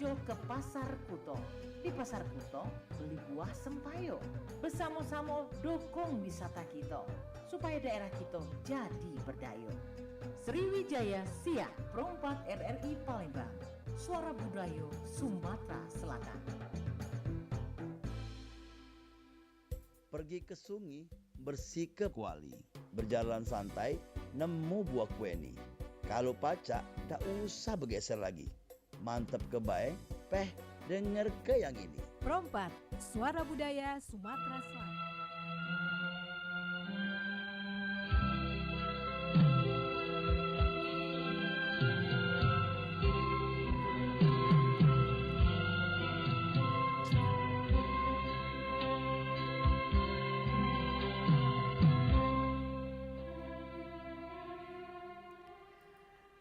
menuju ke Pasar Kuto. Di Pasar Kuto, beli buah sempayo. Bersama-sama dukung wisata kita, supaya daerah kita jadi berdaya. Sriwijaya Siak, Perompak RRI Palembang. Suara Budaya Sumatera Selatan. Pergi ke sungai, bersih ke kuali, berjalan santai, nemu buah kueni. Kalau pacak, tak usah bergeser lagi. Mantap ke baik, denger ke yang ini. Perompak, Suara Budaya Sumatera Selatan.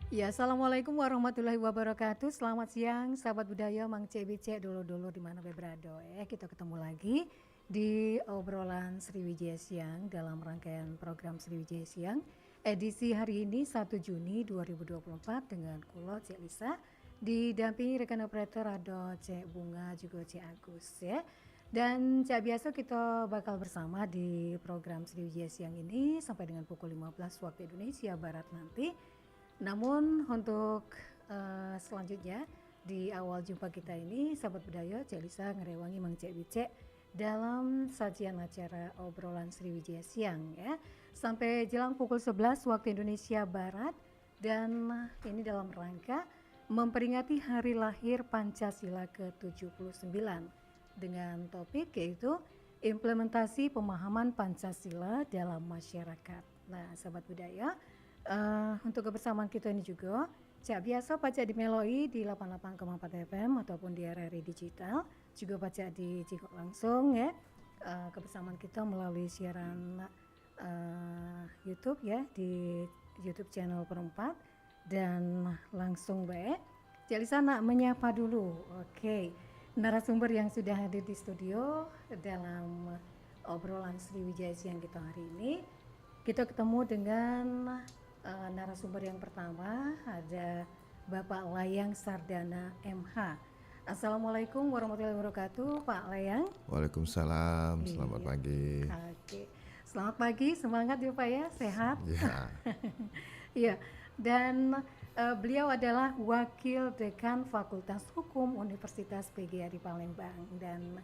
Ya, Assalamualaikum warahmatullahi wabarakatuh. Selamat siang, sahabat budaya, Mang Cek dulu di mana berada. Kita ketemu lagi di obrolan Sriwijaya Siang dalam rangkaian program Sriwijaya Siang edisi hari ini 1 Juni 2024 dengan kulo Cek Lisa didampingi rekan operator Ado Cek Bunga juga Cek Agus ya. Dan biasa kita bakal bersama di program Sriwijaya Siang ini sampai dengan pukul 15 waktu Indonesia Barat nanti. Namun untuk selanjutnya di awal jumpa kita ini sahabat budaya Cek Lisa ngerewangi Mang Cek Bicek dalam sajian acara obrolan Sriwijaya Siang ya sampai jelang pukul 11 waktu Indonesia Barat, dan ini dalam rangka memperingati hari lahir Pancasila ke-79 dengan topik yaitu implementasi pemahaman Pancasila dalam masyarakat. Nah sahabat budaya, untuk kebersamaan kita ini juga biasa baca di Meloi di 88,4 FM ataupun di RRI Digital, juga baca di Cikok langsung ya. Kebersamaan kita melalui siaran YouTube ya di YouTube channel Perempat, dan langsung jadi sana menyapa dulu. Oke, narasumber yang sudah hadir di studio dalam obrolan Sriwijaya Siang kita hari ini, kita ketemu dengan narasumber yang pertama ada Bapak Layang Sardana MH. Assalamualaikum warahmatullahi wabarakatuh, Pak Layang. Waalaikumsalam, selamat pagi. Oke, selamat pagi, semangat ya Pak ya, sehat. Ya. Iya, dan beliau adalah Wakil Dekan Fakultas Hukum Universitas PGRI Palembang, dan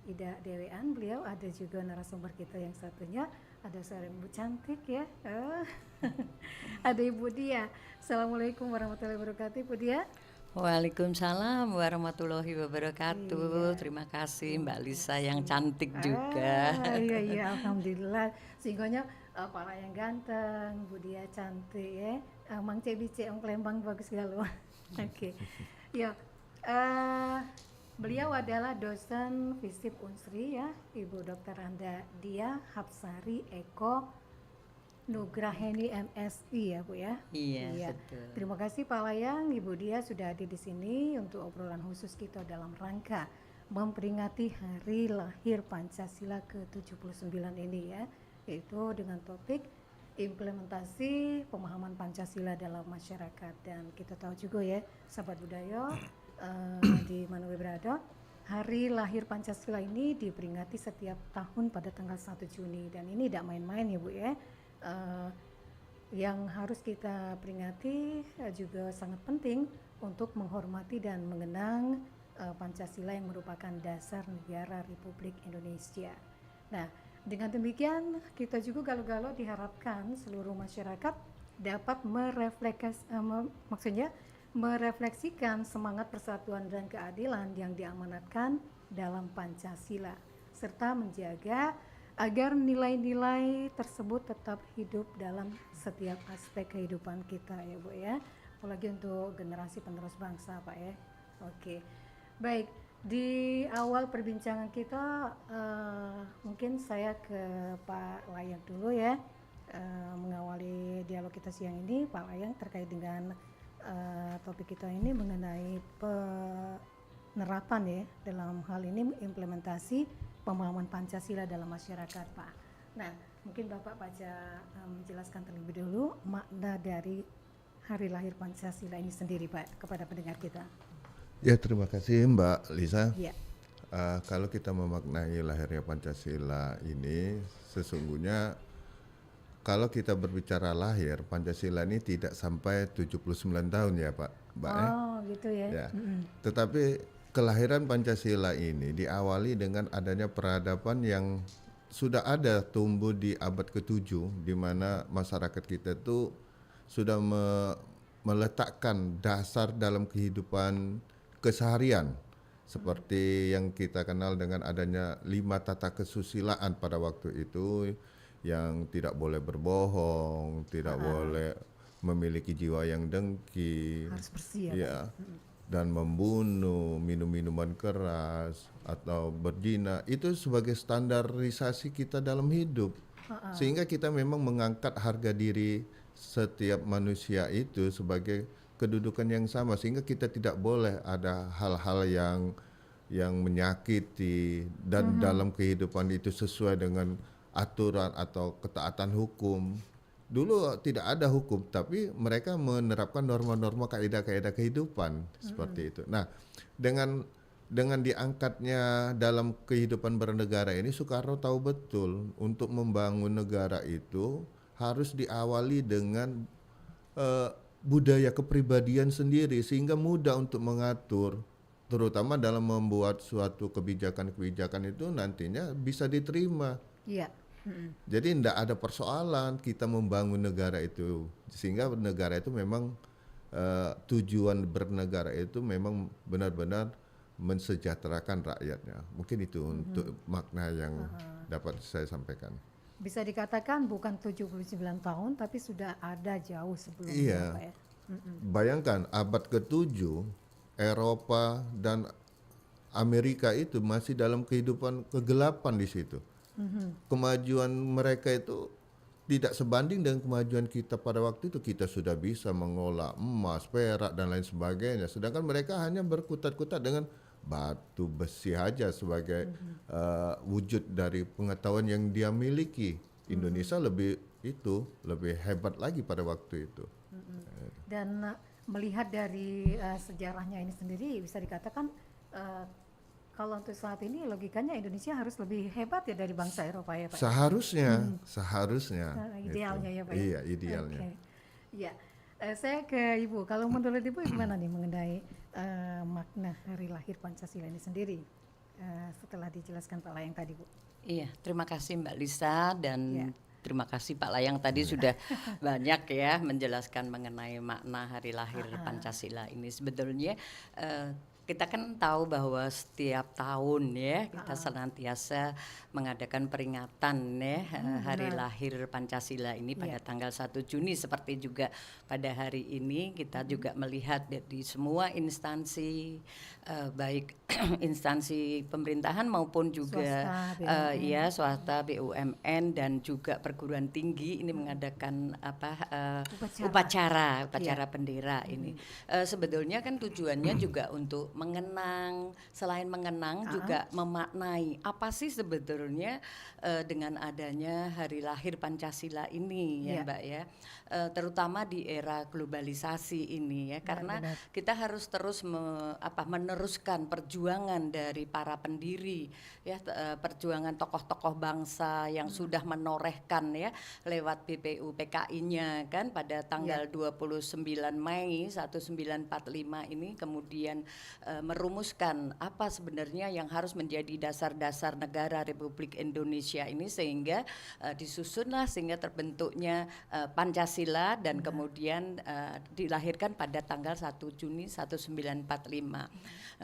Ida Dewean, beliau ada juga narasumber kita yang satunya, ada seorang ibu cantik ya, ada Ibu Dia. Assalamualaikum warahmatullahi wabarakatuh, Ibu Dia. Waalaikumsalam warahmatullahi wabarakatuh. Iya. Terima kasih Mbak Lisa yang cantik juga. Iya, alhamdulillah. Sehingga Pak Layang ganteng, Bu Dia cantik ya. Mang Cebice orang Palembang bagus galau. Oke. Ya. Beliau adalah dosen FISIP Unsri ya, Ibu Dr. Anda Dia Hapsari Eko Nugraheni MSI ya Bu ya. Iya, betul. Terima kasih Pak Layang, Ibu Dia sudah hadir di sini untuk obrolan khusus kita dalam rangka memperingati hari lahir Pancasila ke-79 ini ya, yaitu dengan topik implementasi pemahaman Pancasila dalam masyarakat. Dan kita tahu juga ya, sahabat budaya, di mana berada, hari lahir Pancasila ini diperingati setiap tahun pada tanggal 1 Juni, dan ini tidak main-main ya Bu ya. Yang harus kita peringati juga sangat penting untuk menghormati dan mengenang Pancasila yang merupakan dasar negara Republik Indonesia. Nah, dengan demikian kita juga galau-galau diharapkan seluruh masyarakat dapat merefleksikan semangat persatuan dan keadilan yang diamanatkan dalam Pancasila, serta menjaga agar nilai-nilai tersebut tetap hidup dalam setiap aspek kehidupan kita ya Bu ya, apalagi untuk generasi penerus bangsa Pak ya. Oke, baik, di awal perbincangan kita mungkin saya ke Pak Layang dulu ya, mengawali dialog kita siang ini Pak Layang terkait dengan topik kita ini mengenai penerapan ya, dalam hal ini implementasi pemahaman Pancasila dalam masyarakat Pak. Nah, mungkin Bapak baca menjelaskan terlebih dulu makna dari hari lahir Pancasila ini sendiri Pak kepada pendengar kita. Ya, terima kasih Mbak Lisa. Ya. Kalau kita memaknai lahirnya Pancasila ini, sesungguhnya kalau kita berbicara lahir, Pancasila ini tidak sampai 79 tahun ya Mbak ya. Oh gitu ya. Ya. Tetapi kelahiran Pancasila ini diawali dengan adanya peradaban yang sudah ada tumbuh di abad ke-7, di mana masyarakat kita itu sudah meletakkan dasar dalam kehidupan keseharian seperti yang kita kenal dengan adanya 5 tata kesusilaan pada waktu itu, yang tidak boleh berbohong, tidak boleh memiliki jiwa yang dengki, Harus bersih ya. ya, dan membunuh, minum minuman keras atau berzina. Itu sebagai standarisasi kita dalam hidup, sehingga kita memang mengangkat harga diri setiap manusia itu sebagai kedudukan yang sama, sehingga kita tidak boleh ada hal-hal yang menyakiti, dan dalam kehidupan itu sesuai dengan aturan atau ketaatan hukum. Dulu tidak ada hukum, tapi mereka menerapkan norma-norma kaidah-kaidah kehidupan seperti itu. Nah, dengan diangkatnya dalam kehidupan bernegara ini, Soekarno tahu betul untuk membangun negara itu harus diawali dengan budaya kepribadian sendiri, sehingga mudah untuk mengatur, terutama dalam membuat suatu kebijakan-kebijakan itu nantinya bisa diterima. Iya. Jadi tidak ada persoalan kita membangun negara itu, sehingga negara itu memang tujuan bernegara itu memang benar-benar mensejahterakan rakyatnya. Mungkin itu untuk makna yang dapat saya sampaikan. Bisa dikatakan bukan 79 tahun tapi sudah ada jauh sebelumnya Iya. Pak ya. Bayangkan abad ke-7 Eropa dan Amerika itu masih dalam kehidupan kegelapan di situ. Kemajuan mereka itu tidak sebanding dengan kemajuan kita pada waktu itu. Kita sudah bisa mengolah emas, perak dan lain sebagainya. Sedangkan mereka hanya berkutat-kutat dengan batu besi saja sebagai wujud dari pengetahuan yang dia miliki. Indonesia lebih hebat lagi pada waktu itu. Dan melihat dari sejarahnya ini sendiri bisa dikatakan kalau untuk saat ini logikanya Indonesia harus lebih hebat ya dari bangsa Eropa ya Pak. Seharusnya. Idealnya ya Pak. Iya, idealnya. Oke. Ya, saya ke Ibu. Kalau menurut Ibu gimana nih mengenai makna hari lahir Pancasila ini sendiri setelah dijelaskan Pak Layang tadi Bu? Iya, terima kasih Mbak Lisa dan Ya. terima kasih Pak Layang tadi sudah banyak ya menjelaskan mengenai makna hari lahir Pancasila ini. Sebetulnya kita kan tahu bahwa setiap tahun ya kita senantiasa mengadakan peringatan ya hari lahir Pancasila ini pada tanggal 1 Juni, seperti juga pada hari ini kita juga melihat di semua instansi baik instansi pemerintahan maupun juga swasta, BUMN dan juga perguruan tinggi ini mengadakan upacara bendera ini. Sebetulnya kan tujuannya juga untuk mengenang, selain mengenang juga memaknai apa sih sebetulnya dengan adanya hari lahir Pancasila ini ya Mbak ya, terutama di era globalisasi ini ya, karena kita harus terus meneruskan perjuangan dari para pendiri ya, perjuangan tokoh-tokoh bangsa yang sudah menorehkan ya lewat BPU PKI-nya kan pada tanggal 29 Mei 1945 ini, kemudian merumuskan apa sebenarnya yang harus menjadi dasar-dasar negara Republik Indonesia ini, sehingga disusunlah sehingga terbentuknya Pancasila dan kemudian dilahirkan pada tanggal 1 Juni 1945. Nah,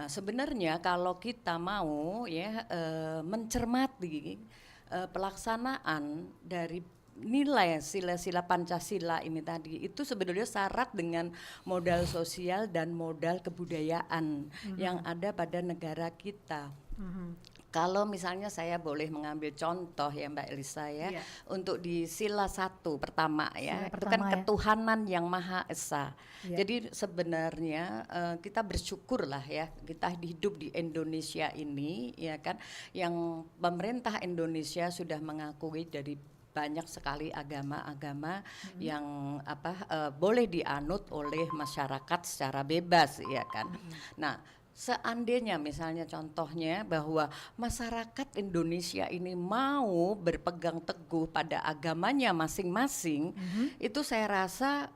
sebenarnya kalau kita mau ya mencermati pelaksanaan dari nilai sila-sila Pancasila ini tadi, itu sebenarnya syarat dengan modal sosial dan modal kebudayaan yang ada pada negara kita. Kalau misalnya saya boleh mengambil contoh ya Mbak Elisa ya, untuk di sila 1 pertama ya, itu kan ketuhanan yang Maha Esa. Jadi sebenarnya kita bersyukurlah ya, kita hidup di Indonesia ini ya kan, yang pemerintah Indonesia sudah mengakui dari banyak sekali agama-agama yang boleh dianut oleh masyarakat secara bebas ya kan. Nah, seandainya misalnya contohnya bahwa masyarakat Indonesia ini mau berpegang teguh pada agamanya masing-masing, itu saya rasa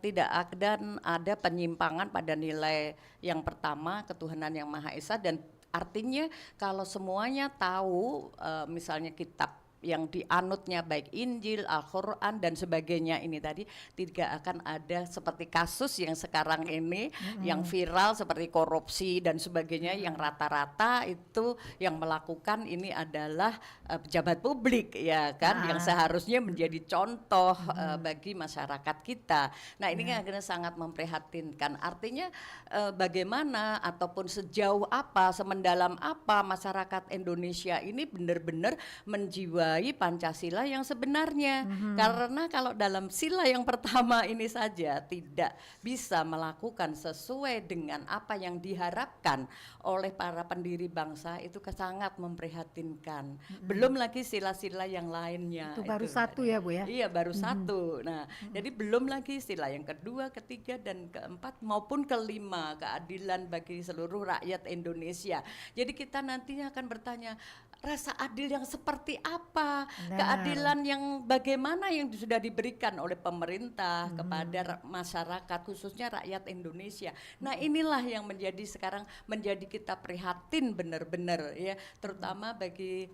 tidak akan ada penyimpangan pada nilai yang pertama, ketuhanan yang Maha Esa. Dan artinya kalau semuanya tahu misalnya kitab yang dianutnya baik Injil, Al-Quran dan sebagainya ini tadi, tidak akan ada seperti kasus yang sekarang ini yang viral seperti korupsi dan sebagainya, yang rata-rata itu yang melakukan ini adalah pejabat publik ya kan, yang seharusnya menjadi contoh bagi masyarakat kita. Nah ini akhirnya sangat memprihatinkan. Artinya bagaimana ataupun sejauh apa, semendalam apa masyarakat Indonesia ini benar-benar menjiwai Pancasila yang sebenarnya. Karena kalau dalam sila yang pertama ini saja tidak bisa melakukan sesuai dengan apa yang diharapkan oleh para pendiri bangsa, itu sangat memprihatinkan. Belum lagi sila-sila yang lainnya. Itu baru satu ya Bu ya? Iya baru satu. Nah jadi belum lagi sila yang kedua, ketiga dan keempat maupun kelima, keadilan bagi seluruh rakyat Indonesia. Jadi kita nantinya akan bertanya, rasa adil yang seperti apa? Keadilan yang bagaimana yang sudah diberikan oleh pemerintah kepada masyarakat, khususnya rakyat Indonesia. Nah inilah yang menjadi sekarang menjadi kita prihatin benar-benar ya, terutama bagi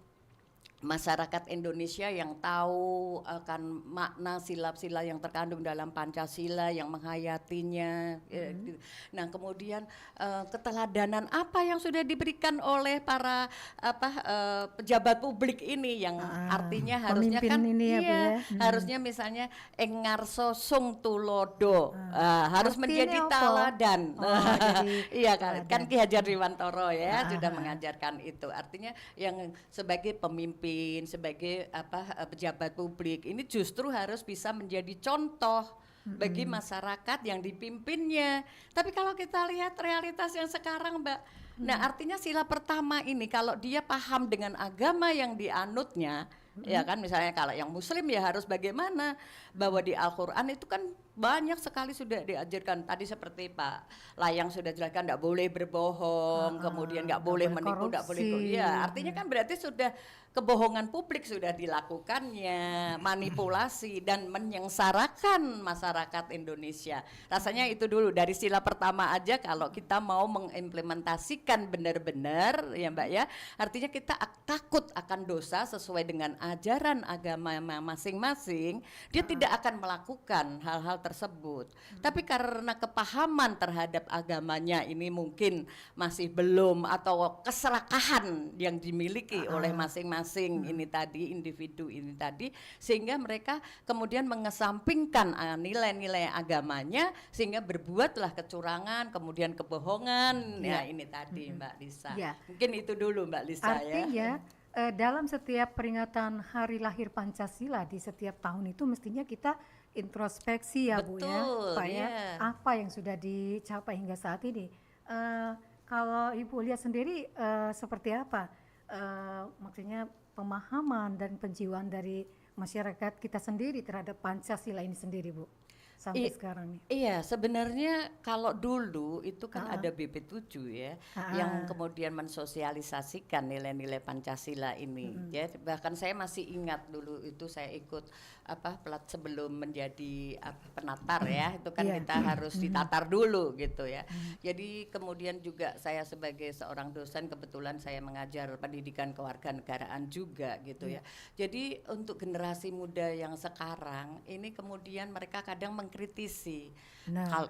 masyarakat Indonesia yang tahu akan makna sila-sila yang terkandung dalam Pancasila, yang menghayatinya. Nah kemudian keteladanan apa yang sudah diberikan oleh para pejabat publik ini, yang artinya harusnya kan ini ya, Bu, ya? Harusnya misalnya engarso sung tulodo, harus menjadi apa? teladan. Iya kan Ki Hajar Dewantara ya sudah mengajarkan itu. Artinya yang sebagai pemimpin, sebagai pejabat publik ini justru harus bisa menjadi contoh bagi masyarakat yang dipimpinnya. Tapi kalau kita lihat realitas yang sekarang Mbak, nah artinya sila pertama ini kalau dia paham dengan agama yang dianutnya, ya kan, misalnya kalau yang muslim ya harus bagaimana, bahwa di Al-Quran itu kan banyak sekali sudah diajarkan. Tadi seperti Pak Layang sudah jelaskan, tidak boleh berbohong, kemudian nggak boleh menipu, nggak boleh ya, artinya kan berarti sudah kebohongan publik sudah dilakukannya, manipulasi dan menyengsarakan masyarakat Indonesia. Rasanya itu dulu dari sila pertama aja kalau kita mau mengimplementasikan benar-benar ya Mbak ya, artinya kita takut akan dosa sesuai dengan ajaran agama masing-masing, dia tidak akan melakukan hal-hal tersebut. Tapi karena kepahaman terhadap agamanya ini mungkin masih belum, atau keserakahan yang dimiliki oleh masing-masing ini tadi, individu ini tadi, sehingga mereka kemudian mengesampingkan nilai-nilai agamanya sehingga berbuatlah kecurangan, kemudian kebohongan. Ya ini tadi Mbak Lisa. Mungkin itu dulu Mbak Lisa. Artinya dalam setiap peringatan hari lahir Pancasila di setiap tahun itu mestinya kita introspeksi ya Bu ya, supaya apa yang sudah dicapai hingga saat ini. Kalau Ibu lihat sendiri seperti apa? Maksudnya pemahaman dan penjiwaan dari masyarakat kita sendiri terhadap Pancasila ini sendiri Bu, sampai sekarang nih. Iya sebenarnya kalau dulu itu kan ada BP7 ya, yang kemudian mensosialisasikan nilai-nilai Pancasila ini ya. Bahkan saya masih ingat dulu itu saya ikut sebelum menjadi penatar ya, itu kan kita harus ditatar dulu gitu ya. Jadi kemudian juga saya sebagai seorang dosen, kebetulan saya mengajar pendidikan kewarganegaraan juga gitu ya. Jadi untuk generasi muda yang sekarang ini kemudian mereka kadang mengkritisi. Kalau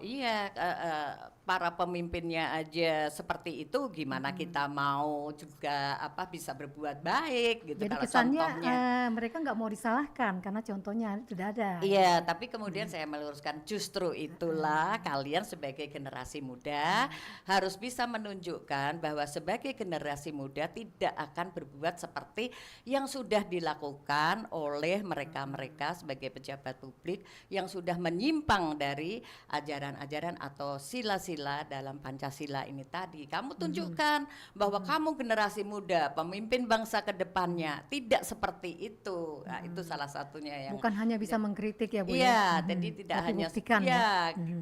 para pemimpinnya aja seperti itu, gimana kita mau juga bisa berbuat baik gitu. Jadi kalau kesannya contohnya mereka nggak mau disalahkan karena contohnya sudah ada. Iya, tapi kemudian saya meluruskan, justru itulah kalian sebagai generasi muda harus bisa menunjukkan bahwa sebagai generasi muda tidak akan berbuat seperti yang sudah dilakukan oleh mereka-mereka sebagai pejabat publik yang sudah menyimpang dari ajaran-ajaran atau sila-sila dalam Pancasila ini tadi. Kamu tunjukkan bahwa kamu generasi muda, pemimpin bangsa ke depannya, tidak seperti itu. Nah, itu salah satunya yang Bukan hanya bisa mengkritik ya Bu iya, ya. jadi tidak Tapi hanya buktikan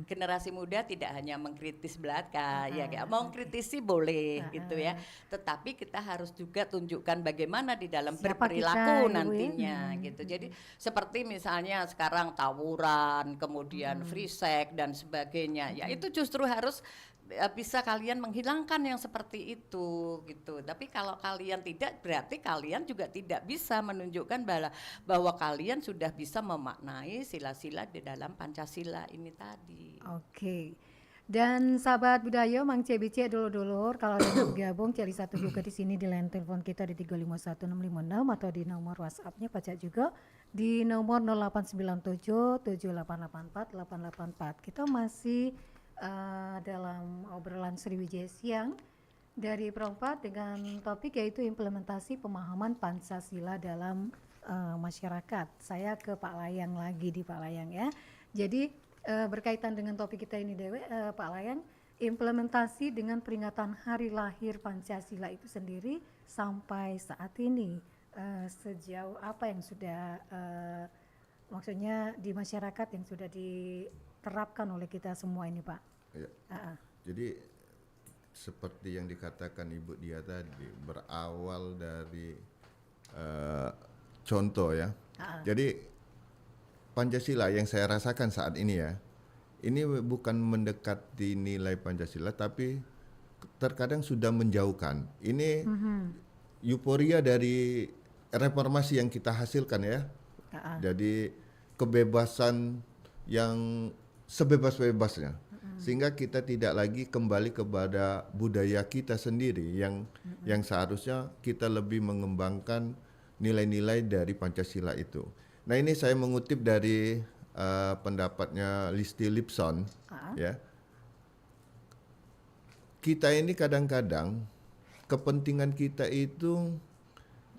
generasi muda tidak hanya mengkritis belaka, ya kayak mau kritisi boleh gitu ya. Tetapi kita harus juga tunjukkan bagaimana di dalam Siapa berperilaku kita, Ibu, ya? nantinya gitu. Jadi seperti misalnya sekarang tawuran, kemudian free sex dan sebagainya. Ya itu justru harus bisa kalian menghilangkan yang seperti itu gitu. Tapi kalau kalian tidak, berarti kalian juga tidak bisa menunjukkan bahwa kalian sudah bisa memaknai sila-sila di dalam Pancasila ini tadi. Oke. Dan sahabat budaya Mang CBC dulur-dulur, kalau ada yang bergabung cari satu juga di sini di line telepon kita di 351656 atau di nomor WhatsApp-nya baca juga di nomor 08977884 Kita masih dalam obrolan Sriwijaya Siang dari Perempat dengan topik yaitu implementasi pemahaman Pancasila dalam masyarakat. Saya ke Pak Layang lagi di Pak Layang ya. Jadi berkaitan dengan topik kita ini Dewe, Pak Layang, implementasi dengan peringatan hari lahir Pancasila itu sendiri sampai saat ini sejauh apa yang sudah maksudnya di masyarakat yang sudah diterapkan oleh kita semua ini Pak? Ya. Jadi seperti yang dikatakan Ibu Dia tadi, berawal dari contoh ya. Jadi Pancasila yang saya rasakan saat ini ya, ini bukan mendekati nilai Pancasila, tapi terkadang sudah menjauhkan. Ini euforia dari reformasi yang kita hasilkan ya. Jadi kebebasan yang sebebas-bebasnya, sehingga kita tidak lagi kembali kepada budaya kita sendiri yang seharusnya kita lebih mengembangkan nilai-nilai dari Pancasila itu. Nah ini saya mengutip dari pendapatnya Listi Lipson ya. Kita ini kadang-kadang kepentingan kita itu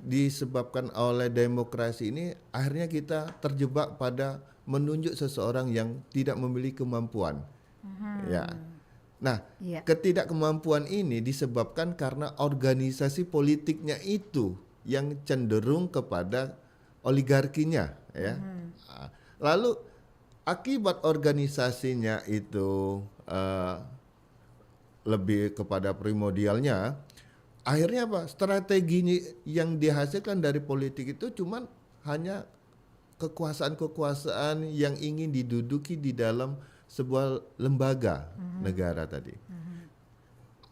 disebabkan oleh demokrasi ini, akhirnya kita terjebak pada menunjuk seseorang yang tidak memiliki kemampuan. Ya. Nah, ketidakkemampuan ini disebabkan karena organisasi politiknya itu yang cenderung kepada oligarkinya ya. Lalu akibat organisasinya itu lebih kepada primordialnya, akhirnya apa? Strategi yang dihasilkan dari politik itu cuman hanya kekuasaan-kekuasaan yang ingin diduduki di dalam sebuah lembaga negara tadi.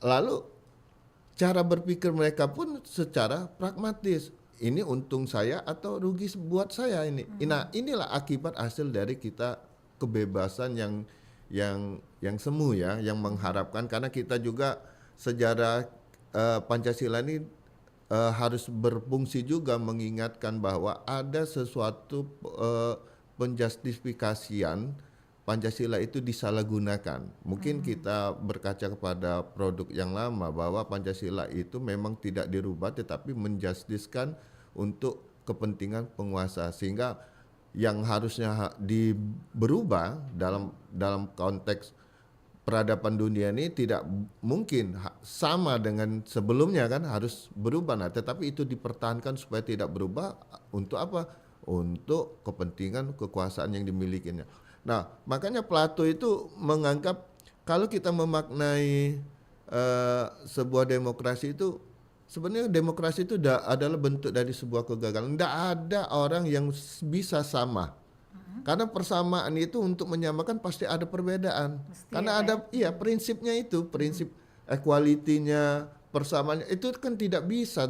Lalu cara berpikir mereka pun secara pragmatis. Ini untung saya atau rugi buat saya ini. Nah, inilah akibat hasil dari kita kebebasan yang semu ya, yang mengharapkan, karena kita juga sejarah Pancasila ini harus berfungsi juga mengingatkan bahwa ada sesuatu penjustifikasian Pancasila itu disalahgunakan. Mungkin kita berkaca kepada produk yang lama bahwa Pancasila itu memang tidak dirubah tetapi menjustiskan untuk kepentingan penguasa, sehingga yang harusnya berubah dalam konteks peradaban dunia ini tidak mungkin sama dengan sebelumnya kan, harus berubah. Nah, tetapi itu dipertahankan supaya tidak berubah untuk apa? Untuk kepentingan kekuasaan yang dimilikinya. Nah, makanya Plato itu menganggap kalau kita memaknai sebuah demokrasi itu, sebenarnya demokrasi itu adalah bentuk dari sebuah kegagalan. Tidak ada orang yang bisa sama. Karena persamaan itu untuk menyamakan pasti ada perbedaan. Karena ada prinsipnya itu, prinsip equality-nya, persamaannya itu kan tidak bisa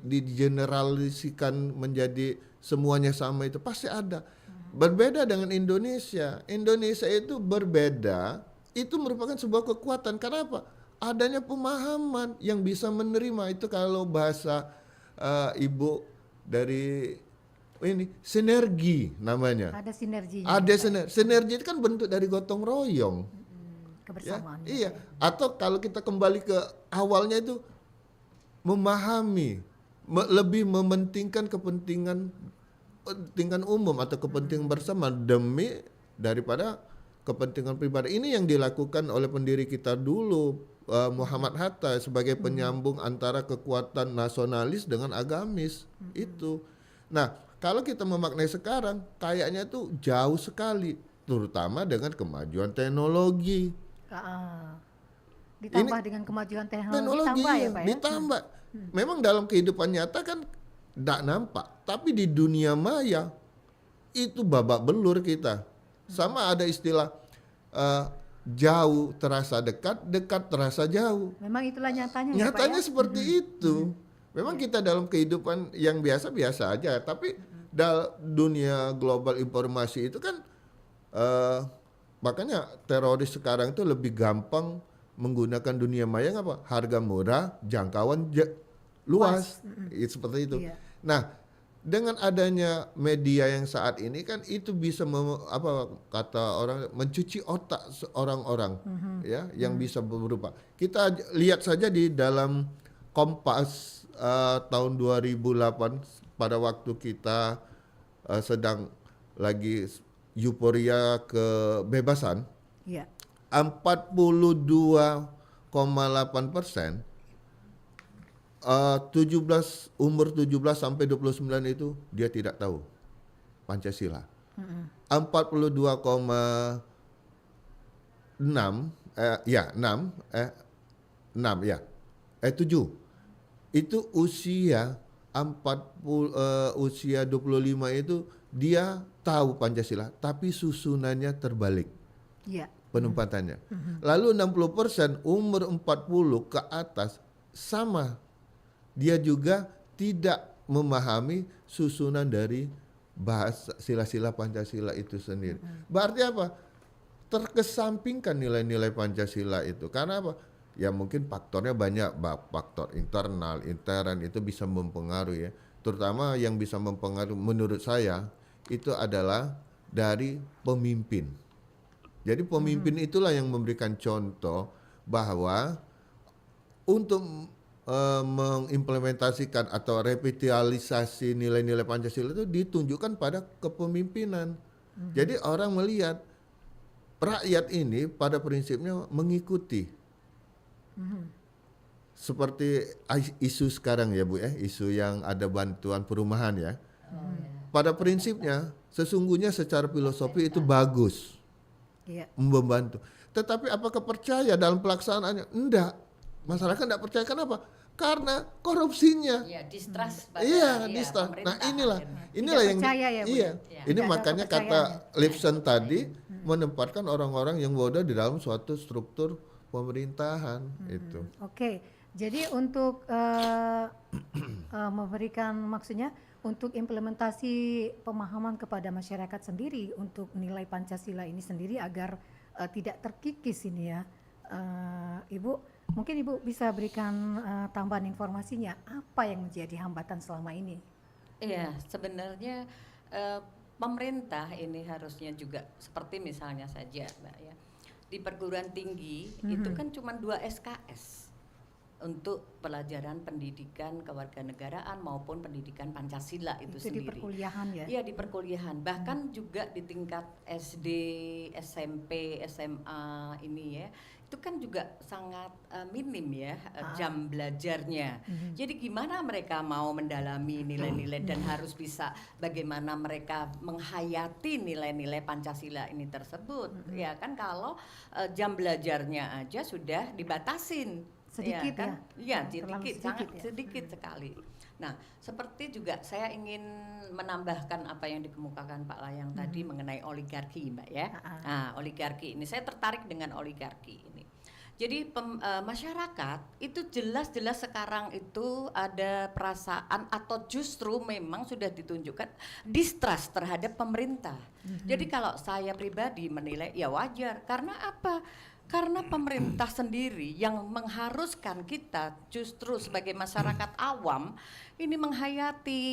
digeneralisikan menjadi semuanya sama, itu pasti ada. Berbeda dengan Indonesia. Indonesia itu berbeda, itu merupakan sebuah kekuatan. Karena apa? Adanya pemahaman yang bisa menerima itu, kalau bahasa Ibu dari ini sinergi namanya. Ada sinerginya. Ada sinergi itu kan bentuk dari gotong royong. Kebersamaan. Ya, iya. Atau kalau kita kembali ke awalnya itu memahami, lebih mementingkan kepentingan umum atau kepentingan bersama daripada kepentingan pribadi. Ini yang dilakukan oleh pendiri kita dulu, Muhammad Hatta, sebagai penyambung antara kekuatan nasionalis dengan agamis itu. Nah, kalau kita memaknai sekarang, kayaknya tuh jauh sekali, terutama dengan kemajuan teknologi. Ditambah dengan kemajuan teknologi Ditambah ya Pak ya? Ditambah. Memang dalam kehidupan nyata kan tidak nampak, tapi di dunia maya itu babak belur kita. Sama ada istilah jauh terasa dekat, dekat terasa jauh. Memang itulah nyatanya ya Pak ya? Nyatanya seperti itu. Memang kita dalam kehidupan yang biasa-biasa aja, tapi dunia global informasi itu kan makanya teroris sekarang itu lebih gampang menggunakan dunia maya apa? Harga murah, jangkauan luas. Seperti itu. Iya. Nah, dengan adanya media yang saat ini kan itu bisa kata orang mencuci otak orang-orang ya yang bisa berupa. Kita lihat saja di dalam Kompas tahun 2008 pada waktu kita sedang lagi euforia kebebasan. Iya. 42,8% umur 17 sampai 29 itu dia tidak tahu Pancasila. 7 itu usia 25 itu dia tahu Pancasila tapi susunannya terbalik. Iya. Penempatannya. Lalu 60% umur 40 ke atas sama. Dia juga tidak memahami susunan dari bahasa sila-sila Pancasila itu sendiri. Berarti apa? Terkesampingkan nilai-nilai Pancasila itu. Karena apa? Ya mungkin faktornya banyak, faktor internal, intern itu bisa mempengaruhi ya. Terutama yang bisa mempengaruhi menurut saya itu adalah dari pemimpin. Jadi pemimpin itulah yang memberikan contoh bahwa untuk mengimplementasikan atau revitalisasi nilai-nilai Pancasila itu ditunjukkan pada kepemimpinan. Jadi orang melihat rakyat ini pada prinsipnya mengikuti. Seperti isu sekarang ya Bu ya, isu yang ada bantuan perumahan ya. Pada prinsipnya sesungguhnya secara filosofi itu bagus. Iya. Membantu. Tetapi apakah percaya dalam pelaksanaannya? Enggak. Masyarakat enggak percaya kenapa? Karena korupsinya. Ya, distrust pada distrust. Nah, pemerintah inilah Tidak yang percaya ya, Bu? iya. Ya. Ini Tidak ada makanya kepercayaan. kata Lipson tadi menempatkan orang-orang yang bodoh di dalam suatu struktur pemerintahan itu. Oke, jadi untuk memberikan maksudnya untuk implementasi pemahaman kepada masyarakat sendiri untuk nilai Pancasila ini sendiri agar tidak terkikis ini ya, Ibu, mungkin Ibu bisa berikan tambahan informasinya apa yang menjadi hambatan selama ini? Iya, sebenarnya pemerintah ini harusnya juga seperti misalnya saja Mbak ya, di perguruan tinggi itu kan cuma 2 SKS untuk pelajaran pendidikan kewarganegaraan maupun pendidikan Pancasila itu Di sendiri. perkuliahan ya? Iya, di perkuliahan. Bahkan juga di tingkat SD, SMP, SMA ini ya, itu kan juga sangat minim ya jam belajarnya. Jadi gimana mereka mau mendalami nilai-nilai dan harus bisa bagaimana mereka menghayati nilai-nilai Pancasila ini tersebut. Ya kan kalau jam belajarnya aja sudah dibatasin. Sedikit kan? Iya, Terlalu sedikit, sangat ya? sedikit sekali. Nah, seperti juga saya ingin menambahkan apa yang dikemukakan Pak Layang tadi mengenai oligarki, Mbak ya. Nah, oligarki ini saya tertarik dengan oligarki ini. Jadi masyarakat itu jelas-jelas sekarang itu ada perasaan atau justru memang sudah ditunjukkan distrust terhadap pemerintah. Jadi kalau saya pribadi menilai ya wajar, karena apa? Karena pemerintah sendiri yang mengharuskan kita justru sebagai masyarakat awam ini menghayati,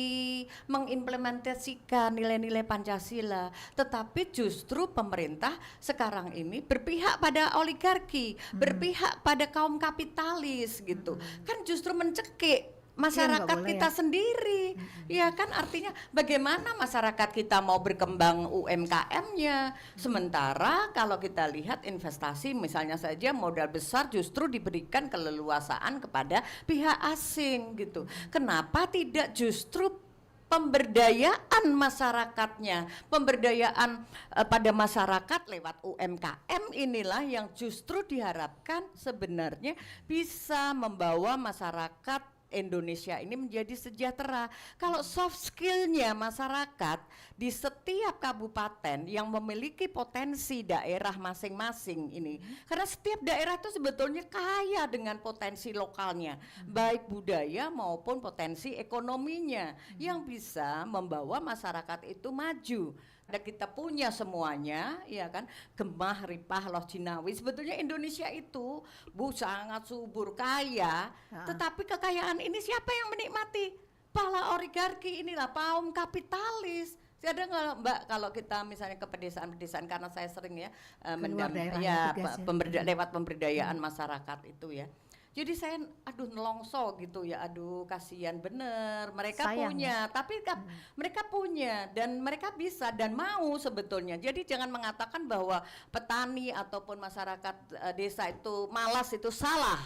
mengimplementasikan nilai-nilai Pancasila, tetapi justru pemerintah sekarang ini berpihak pada oligarki, berpihak pada kaum kapitalis gitu. Kan justru mencekik masyarakat boleh kita ya. sendiri. Ya kan, artinya bagaimana masyarakat kita mau berkembang UMKM-nya, sementara kalau kita lihat investasi misalnya saja modal besar justru diberikan keleluasaan kepada pihak asing gitu. Kenapa tidak justru pemberdayaan masyarakatnya, pemberdayaan pada masyarakat lewat UMKM inilah yang justru diharapkan sebenarnya bisa membawa masyarakat Indonesia ini menjadi sejahtera. Kalau soft skillnya masyarakat di setiap kabupaten yang memiliki potensi daerah masing-masing ini, karena setiap daerah itu sebetulnya kaya dengan potensi lokalnya, baik budaya maupun potensi ekonominya yang bisa membawa masyarakat itu maju. Dan kita punya semuanya, ya kan, Gemah, Ripah, Loh Jinawi. Sebetulnya Indonesia itu sangat subur, kaya, tetapi kekayaan ini siapa yang menikmati? Para oligarki inilah, kaum kapitalis. Ada nggak Mbak, kalau kita misalnya ke pedesaan-pedesaan, karena saya sering ya lewat pemberdayaan masyarakat itu ya. Jadi saya nelongso gitu ya, kasihan bener, mereka Sayang, punya, tapi mereka punya dan mereka bisa dan mau sebetulnya. Jadi jangan mengatakan bahwa petani ataupun masyarakat desa itu malas, itu salah.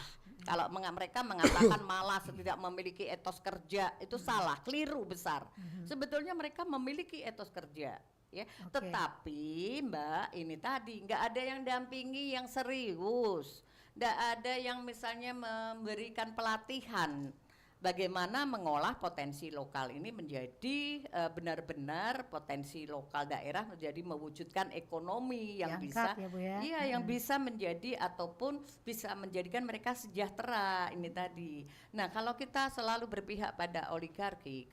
Kalau mereka mengatakan malas, tidak memiliki etos kerja, itu salah, keliru besar. Sebetulnya mereka memiliki etos kerja. Ya, tetapi Mbak, ini tadi nggak ada yang dampingi yang serius. Tidak ada yang misalnya memberikan pelatihan bagaimana mengolah potensi lokal ini menjadi benar-benar potensi lokal daerah menjadi mewujudkan ekonomi yang bisa ya, Bu, ya. yang bisa menjadi ataupun bisa menjadikan mereka sejahtera ini tadi. Nah, kalau kita selalu berpihak pada oligarki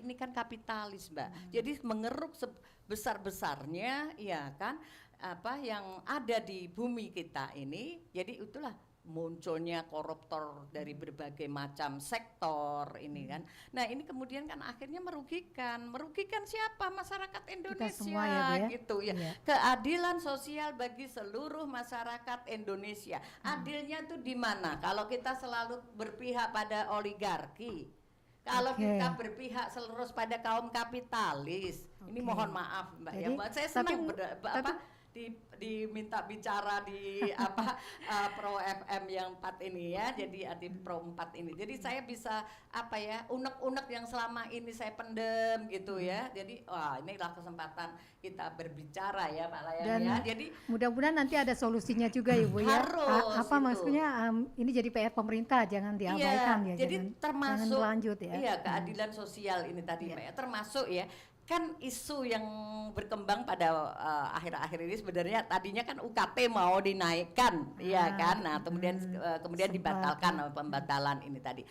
ini kan kapitalis, Mbak. Jadi mengeruk sebesar-besarnya, ya kan, apa yang ada di bumi kita ini. Jadi itulah munculnya koruptor dari berbagai macam sektor ini kan. Nah, ini kemudian kan akhirnya merugikan siapa? Masyarakat Indonesia semua ya, Bu, ya? Gitu ya. Iya. Keadilan sosial bagi seluruh masyarakat Indonesia. Adilnya tuh di mana? Kalau kita selalu berpihak pada oligarki, kalau kita berpihak seluruh pada kaum kapitalis, ini mohon maaf Mbak. Jadi, ya Mbak, saya senang diminta bicara di Pro FM yang 4 ini ya, jadi di Pro 4 ini. Jadi saya bisa unek-unek yang selama ini saya pendem gitu ya. Jadi inilah kesempatan kita berbicara ya Pak Layang. Dan ya. Jadi mudah-mudahan nanti ada solusinya juga Ibu ya. Harus, Apa itu. maksudnya ini jadi PR pemerintah, jangan diabaikan ya. Jadi jangan berlanjut ya. Iya, keadilan sosial ini tadi Mbak ya, termasuk ya kan isu yang berkembang pada akhir-akhir ini sebenarnya tadinya kan UKT mau dinaikkan, ya kan. Nah, kemudian dibatalkan pembatalan ini tadi.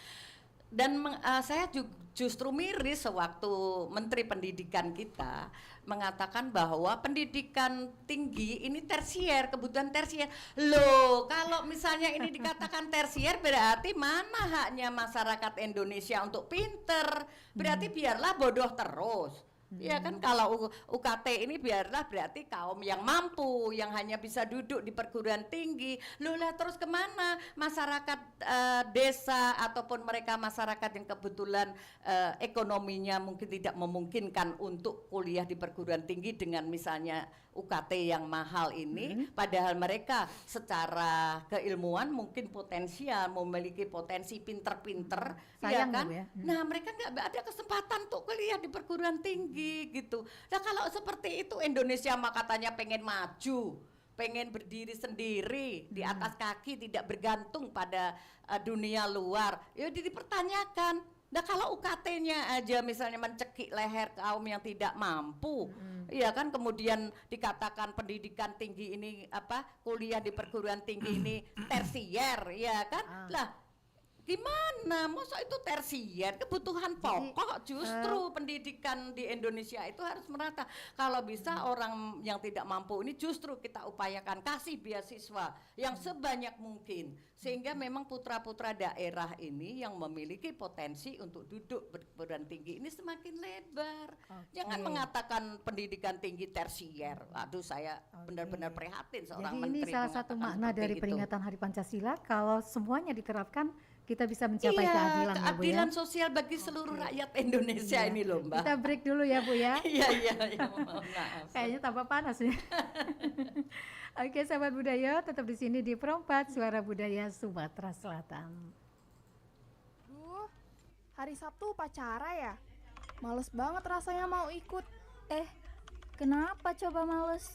Dan saya justru miris sewaktu Menteri Pendidikan kita mengatakan bahwa pendidikan tinggi ini tersier, kebutuhan tersier. Loh, kalau misalnya ini dikatakan tersier berarti mana haknya masyarakat Indonesia untuk pinter? Berarti biarlah bodoh terus. Ya kan, kalau UKT ini biarlah berarti kaum yang mampu, yang hanya bisa duduk di perguruan tinggi. Loh lah, terus kemana masyarakat desa ataupun mereka masyarakat yang kebetulan ekonominya mungkin tidak memungkinkan untuk kuliah di perguruan tinggi dengan misalnya UKT yang mahal ini, padahal mereka secara keilmuan mungkin potensial, memiliki potensi pinter-pinter, ya kan? Ya. Nah, mereka nggak ada kesempatan untuk kuliah di perguruan tinggi gitu. Nah, kalau seperti itu Indonesia mah katanya pengen maju, pengen berdiri sendiri di atas kaki, tidak bergantung pada dunia luar. Ya dipertanyakan. Nah, kalau UKT-nya aja misalnya mencekik leher kaum yang tidak mampu, ya kan, kemudian dikatakan pendidikan tinggi ini kuliah di perguruan tinggi ini tersier, ya kan? Lah, gimana? Masa itu tersier? Kebutuhan pokok justru pendidikan di Indonesia itu harus merata. Kalau bisa orang yang tidak mampu ini justru kita upayakan kasih beasiswa yang sebanyak mungkin Sehingga memang putra-putra daerah ini yang memiliki potensi untuk duduk perguruan tinggi ini semakin lebar. Jangan mengatakan pendidikan tinggi tersier. Aduh, saya benar-benar prihatin seorang Jadi menteri. ini salah satu mengatakan makna seperti dari itu. peringatan Hari Pancasila, kalau semuanya diterapkan kita bisa mencapai Iya, keadilan ya Bu ya. keadilan sosial bagi seluruh rakyat Indonesia Iya. ini loh, Mbak. Kita break dulu ya Bu ya. Iya, mohon maaf. Kayaknya tambah panas ya. Oke, sahabat budaya, tetap di sini di Perempat Suara Budaya Sumatera Selatan. Duh, hari Sabtu upacara ya? Males banget rasanya mau ikut. Kenapa coba males?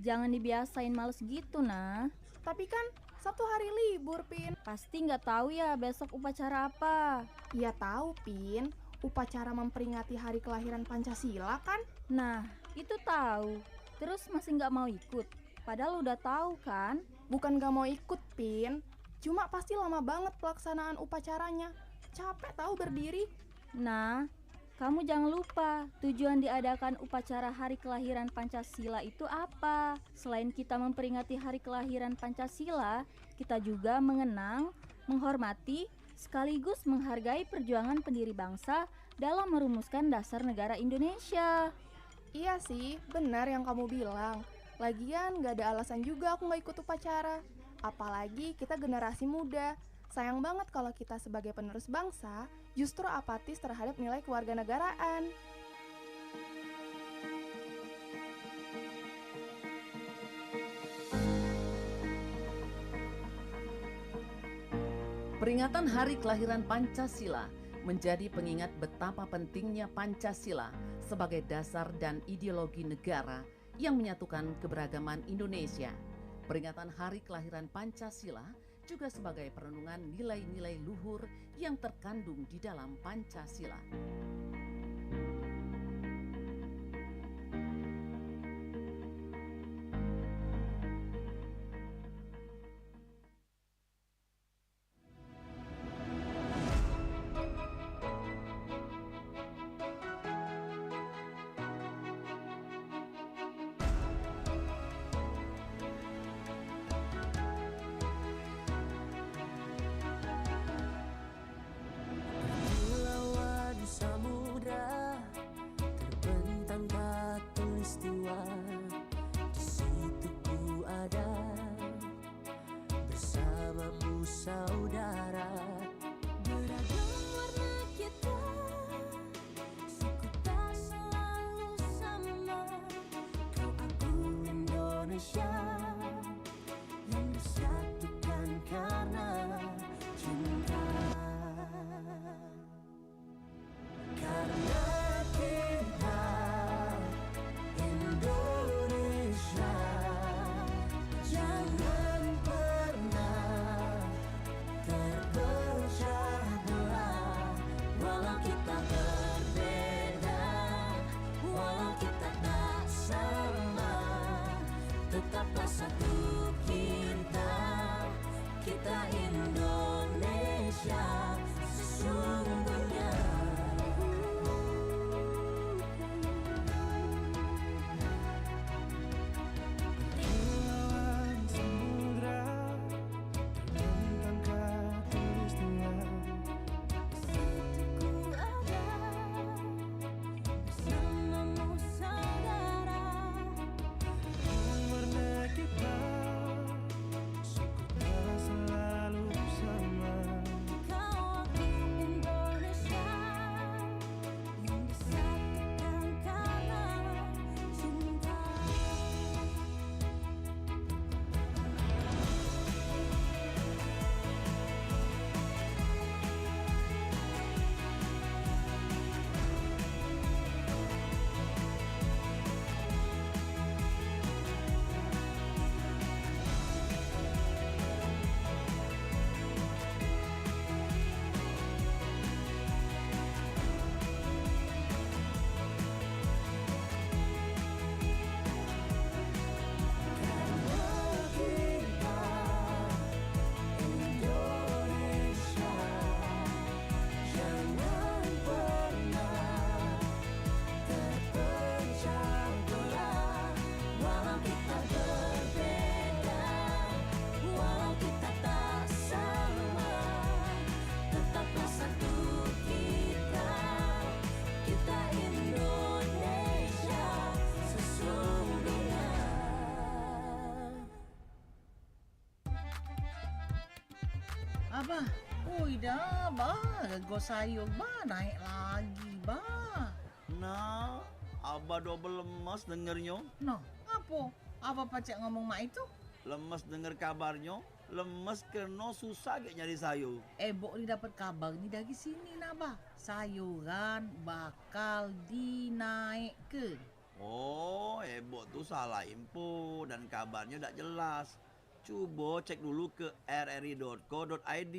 Jangan dibiasain males gitu, nah. Tapi kan Sabtu hari libur, Pin. Pasti nggak tahu ya besok upacara apa. Iya tahu, Pin. Upacara memperingati hari kelahiran Pancasila kan? Nah, itu tahu. Terus masih nggak mau ikut. Padahal udah tahu kan? Bukan gak mau ikut, Pin. Cuma pasti lama banget pelaksanaan upacaranya. Capek tahu berdiri. Nah, kamu jangan lupa tujuan diadakan upacara hari kelahiran Pancasila itu apa? Selain kita memperingati hari kelahiran Pancasila, kita juga mengenang, menghormati, sekaligus menghargai perjuangan pendiri bangsa dalam merumuskan dasar negara Indonesia. Iya sih, benar yang kamu bilang. Lagian gak ada alasan juga aku gak ikut upacara. Apalagi kita generasi muda. Sayang banget kalau kita sebagai penerus bangsa justru apatis terhadap nilai kewarganegaraan. Peringatan Hari Kelahiran Pancasila menjadi pengingat betapa pentingnya Pancasila sebagai dasar dan ideologi negara yang menyatukan keberagaman Indonesia. Peringatan Hari Kelahiran Pancasila juga sebagai perenungan nilai-nilai luhur yang terkandung di dalam Pancasila. Kepulauan samudra terbentang khatulistiwa, di situ ku ada bersamamu saudara. Beragam warna kita, suku tak selalu sama. Kau aku Indonesia yang disatukan karena cinta. Karena kita Indonesia, jangan pernah terpecah belah. Walau kita berbeda, walau kita tak sama, tetaplah satu kita Indonesia sesungguhnya. Kepulauan samudra terbentang khatulistiwa, di situ ku ada bersamamu saudara. Warna kita, suku tak selalu sama. bah. Ui dah, bah. Rego sayur, bah. Naik lagi, bah. Nah, Abah double lemas dengernya. No, apa? Apa pacak ngomong mak itu? Lemes denger kabarnya. Lemes kena susah gak nyari sayur. Bok ni dapat kabar ni dari sini nah, bah. Sayuran bakal dinaikkan. Oh, Ebok tuh salah info dan kabarnya tak jelas. Coba cek dulu ke rri.co.id.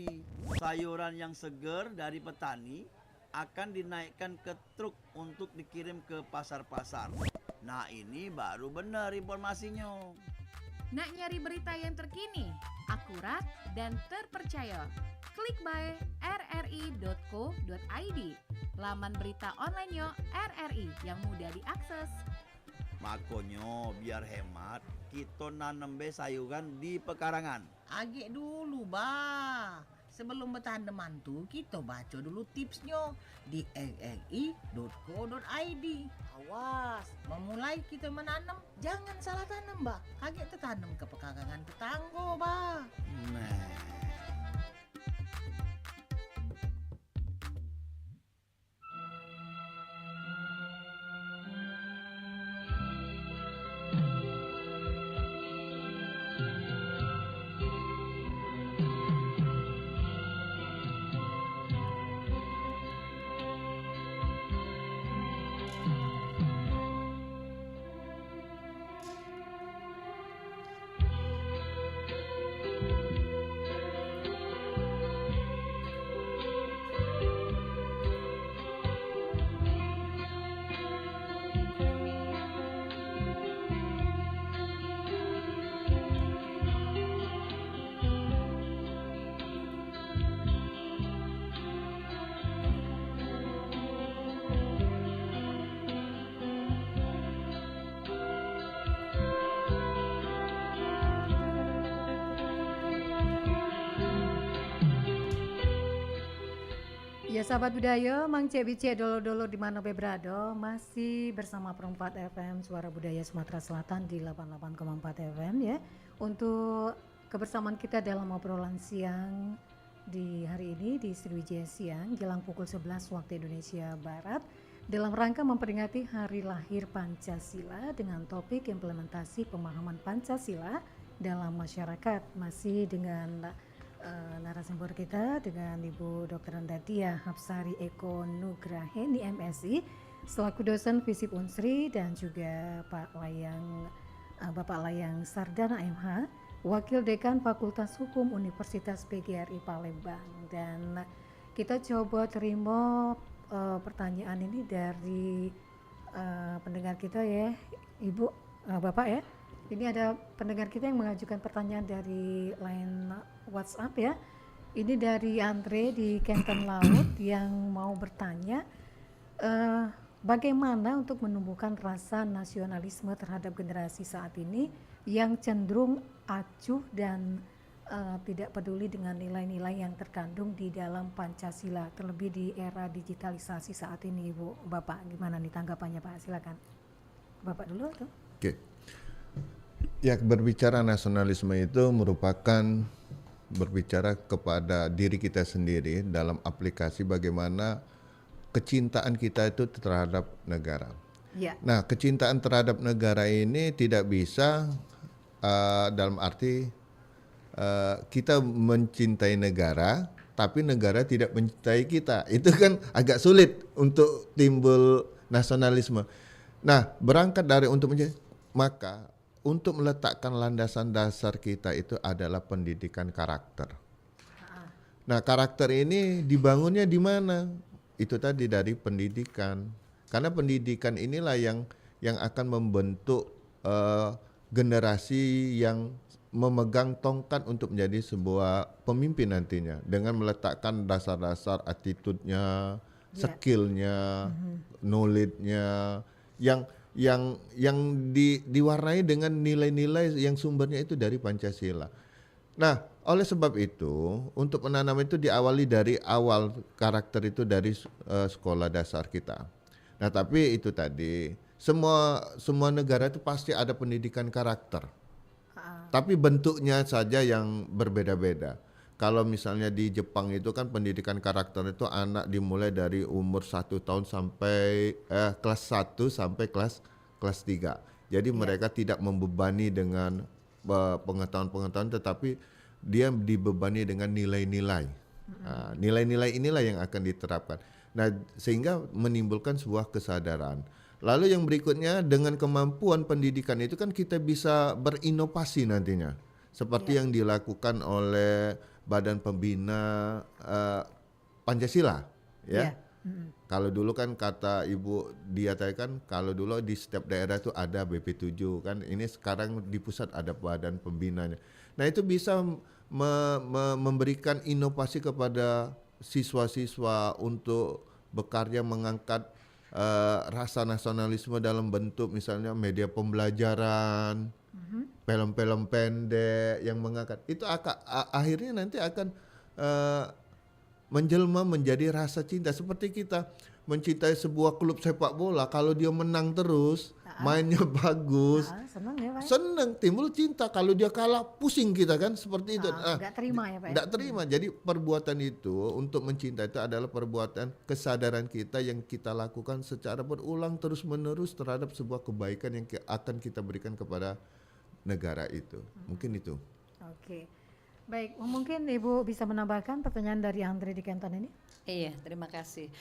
Sayuran yang segar dari petani akan dinaikkan ke truk untuk dikirim ke pasar-pasar. Nah, ini baru benar informasinya. Nak nyari berita yang terkini, akurat, dan terpercaya? Klik by rri.co.id, laman berita online RRI yang mudah diakses. Makanya biar hemat, kita nanam sayuran di pekarangan. Agak dulu, bah. Sebelum bertandem mantu, kita baca dulu tipsnya di rri.co.id. Awas, memulai kita menanam, jangan salah tanam, bah. Kaget tertanam ke pekarangan tetangga, bah. Nah, Ya sahabat budaya, Mang Cebice dolo-dolo di mana beberado masih bersama Perempat FM Suara Budaya Sumatera Selatan di 88,4 FM ya. Untuk kebersamaan kita dalam obrolan siang di hari ini di Sriwijaya Siang jelang pukul 11 waktu Indonesia Barat dalam rangka memperingati Hari Lahir Pancasila dengan topik implementasi pemahaman Pancasila dalam masyarakat, masih dengan narasumber kita dengan Ibu Dr. Andadia Hapsari Eko Nugraheni MSI selaku dosen Visip Unsri dan juga Bapak Layang Sardana MH Wakil Dekan Fakultas Hukum Universitas PGRI Palembang. Dan kita coba terima pertanyaan ini dari pendengar kita ya Ibu, Bapak ya. Ini ada pendengar kita yang mengajukan pertanyaan dari line WhatsApp ya. Ini dari Andre di Kenten Laut yang mau bertanya bagaimana untuk menumbuhkan rasa nasionalisme terhadap generasi saat ini yang cenderung acuh dan tidak peduli dengan nilai-nilai yang terkandung di dalam Pancasila, terlebih di era digitalisasi saat ini. Ibu, Bapak gimana nih tanggapannya Pak? Silakan. Bapak dulu tuh. Oke. Ya, berbicara nasionalisme itu merupakan berbicara kepada diri kita sendiri dalam aplikasi bagaimana kecintaan kita itu terhadap negara. Ya. Nah, kecintaan terhadap negara ini tidak bisa dalam arti kita mencintai negara tapi negara tidak mencintai kita. Itu kan agak sulit untuk timbul nasionalisme. Nah, berangkat dari maka untuk meletakkan landasan dasar kita itu adalah pendidikan karakter. Nah, karakter ini dibangunnya di mana? Itu tadi dari pendidikan. Karena pendidikan inilah yang akan membentuk generasi yang memegang tongkat untuk menjadi sebuah pemimpin nantinya dengan meletakkan dasar-dasar attitude-nya, skill-nya, knowledge-nya yang diwarnai dengan nilai-nilai yang sumbernya itu dari Pancasila. Nah, oleh sebab itu untuk menanam itu diawali dari awal karakter itu dari sekolah dasar kita. Nah, tapi itu tadi semua negara itu pasti ada pendidikan karakter. Tapi bentuknya saja yang berbeda-beda. Kalau misalnya di Jepang itu kan pendidikan karakter itu anak dimulai dari umur 1 tahun sampai kelas 1 sampai kelas 3. Jadi mereka tidak membebani dengan pengetahuan-pengetahuan, tetapi dia dibebani dengan nilai-nilai. Nilai-nilai inilah yang akan diterapkan. Nah, sehingga menimbulkan sebuah kesadaran. Lalu yang berikutnya, dengan kemampuan pendidikan itu kan kita bisa berinovasi nantinya. Seperti yang dilakukan oleh Badan Pembina Pancasila, ya. Kalau dulu kan kata Ibu Dia tadi kan, kalau dulu di setiap daerah itu ada BP7 kan, ini sekarang di pusat ada badan pembinanya. Nah, itu bisa memberikan inovasi kepada siswa-siswa untuk berkarya mengangkat rasa nasionalisme dalam bentuk misalnya media pembelajaran, film-film pendek yang mengangkat. Itu akhirnya nanti akan menjelma menjadi rasa cinta. Seperti kita mencintai sebuah klub sepak bola, kalau dia menang terus, mainnya bagus, Senang ya Pak? senang, timbul cinta. Kalau dia kalah, pusing kita kan, seperti itu. Nggak terima ya Pak? Tidak terima. Jadi perbuatan itu untuk mencinta itu adalah perbuatan kesadaran kita yang kita lakukan secara berulang terus menerus terhadap sebuah kebaikan yang akan kita berikan kepada negara itu. Mungkin itu. Oke. Baik, mungkin Ibu bisa menambahkan pertanyaan dari Andre di Kenton ini? Iya, terima kasih.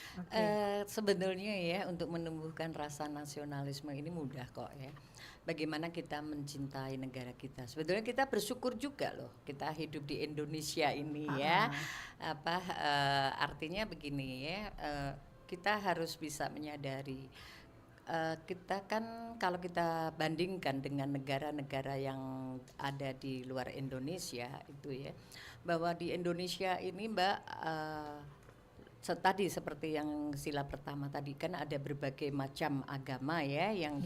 Sebenarnya ya untuk menumbuhkan rasa nasionalisme ini mudah kok ya. Bagaimana kita mencintai negara kita. Sebetulnya kita bersyukur juga loh kita hidup di Indonesia ini ya. Artinya begini ya, kita harus bisa menyadari kita kan kalau kita bandingkan dengan negara-negara yang ada di luar Indonesia itu ya, bahwa di Indonesia ini Mbak tadi seperti yang sila pertama tadi kan ada berbagai macam agama ya yang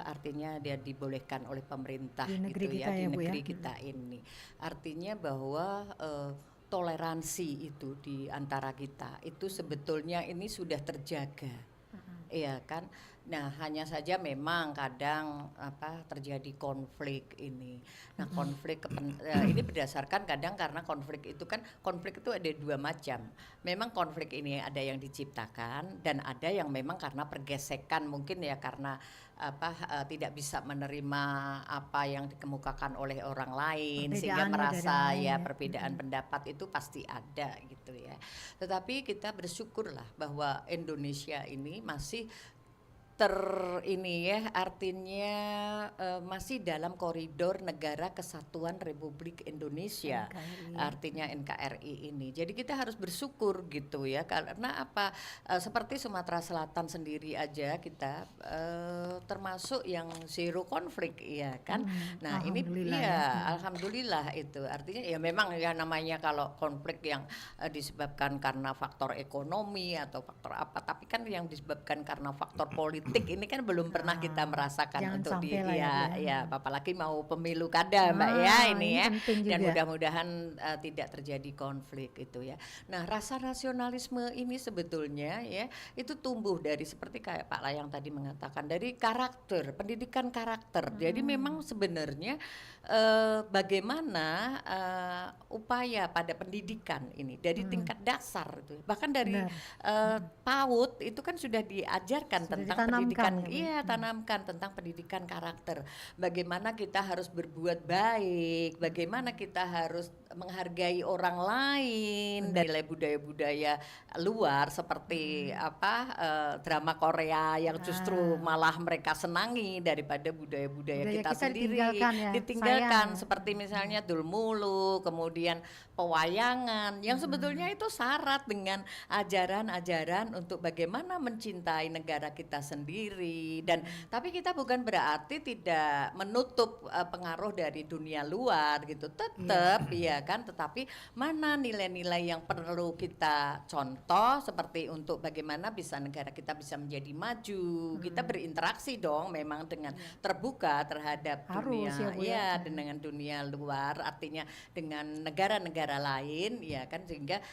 artinya dia dibolehkan oleh pemerintah di negeri gitu kita ya, di Bu, negeri kita ini. Artinya bahwa toleransi itu di antara kita itu sebetulnya ini sudah terjaga. Iya kan. Nah, hanya saja memang kadang terjadi konflik ini. Nah, konflik ini berdasarkan kadang karena konflik itu ada dua macam. Memang konflik ini ada yang diciptakan dan ada yang memang karena pergesekan mungkin ya karena tidak bisa menerima apa yang dikemukakan oleh orang lain sehingga merasa ya perbedaan pendapat itu pasti ada gitu ya. Tetapi kita bersyukurlah bahwa Indonesia ini masih artinya masih dalam koridor Negara Kesatuan Republik Indonesia, artinya NKRI ini. Jadi kita harus bersyukur gitu ya, karena seperti Sumatera Selatan sendiri aja kita termasuk yang zero konflik ya kan. Nah ini alhamdulillah itu artinya ya memang ya namanya kalau konflik yang disebabkan karena faktor ekonomi atau faktor apa, tapi kan yang disebabkan karena faktor politik ini kan belum pernah kita merasakan untuk apalagi mau pemilu kada Mbak ya ini ya, dan mudah-mudahan tidak terjadi konflik itu ya. Nah rasa nasionalisme ini sebetulnya ya itu tumbuh dari seperti kayak Pak Layang tadi mengatakan dari karakter, pendidikan karakter. Jadi memang sebenarnya bagaimana upaya pada pendidikan ini dari tingkat dasar itu bahkan dari PAUD itu kan sudah diajarkan tentang pendidikan tanamkan tentang pendidikan karakter, bagaimana kita harus berbuat baik, bagaimana kita harus menghargai orang lain dari budaya-budaya luar seperti drama Korea yang justru malah mereka senangi daripada budaya-budaya kita sendiri ditinggalkan seperti misalnya Dulmulu, kemudian pewayangan yang sebetulnya itu syarat dengan ajaran-ajaran untuk bagaimana mencintai negara kita sendiri. Dan tapi kita bukan berarti tidak menutup pengaruh dari dunia luar gitu, tetap tetapi mana nilai-nilai yang perlu kita contoh seperti untuk bagaimana bisa negara kita bisa menjadi maju. Kita berinteraksi dong memang dengan terbuka terhadap dunia dengan dunia luar, artinya dengan negara-negara lain ya kan, sehingga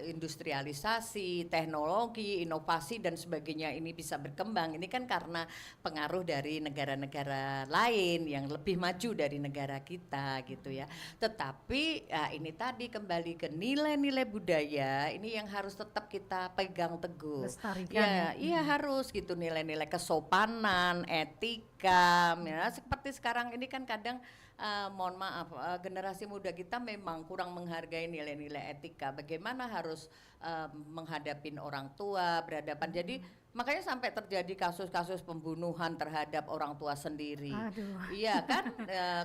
industrialisasi, teknologi, inovasi dan sebagainya ini bisa berkembang. Ini kan karena pengaruh dari negara-negara lain yang lebih maju dari negara kita gitu ya. Tetapi Tapi ini tadi kembali ke nilai-nilai budaya ini yang harus tetap kita pegang teguh. Lestarikan Ya, iya harus gitu, nilai-nilai kesopanan, etika. Ya, seperti sekarang ini kan kadang mohon maaf, generasi muda kita memang kurang menghargai nilai-nilai etika. Bagaimana harus menghadapi orang tua, berhadapan. Jadi makanya sampai terjadi kasus-kasus pembunuhan terhadap orang tua sendiri. Aduh. Iya kan?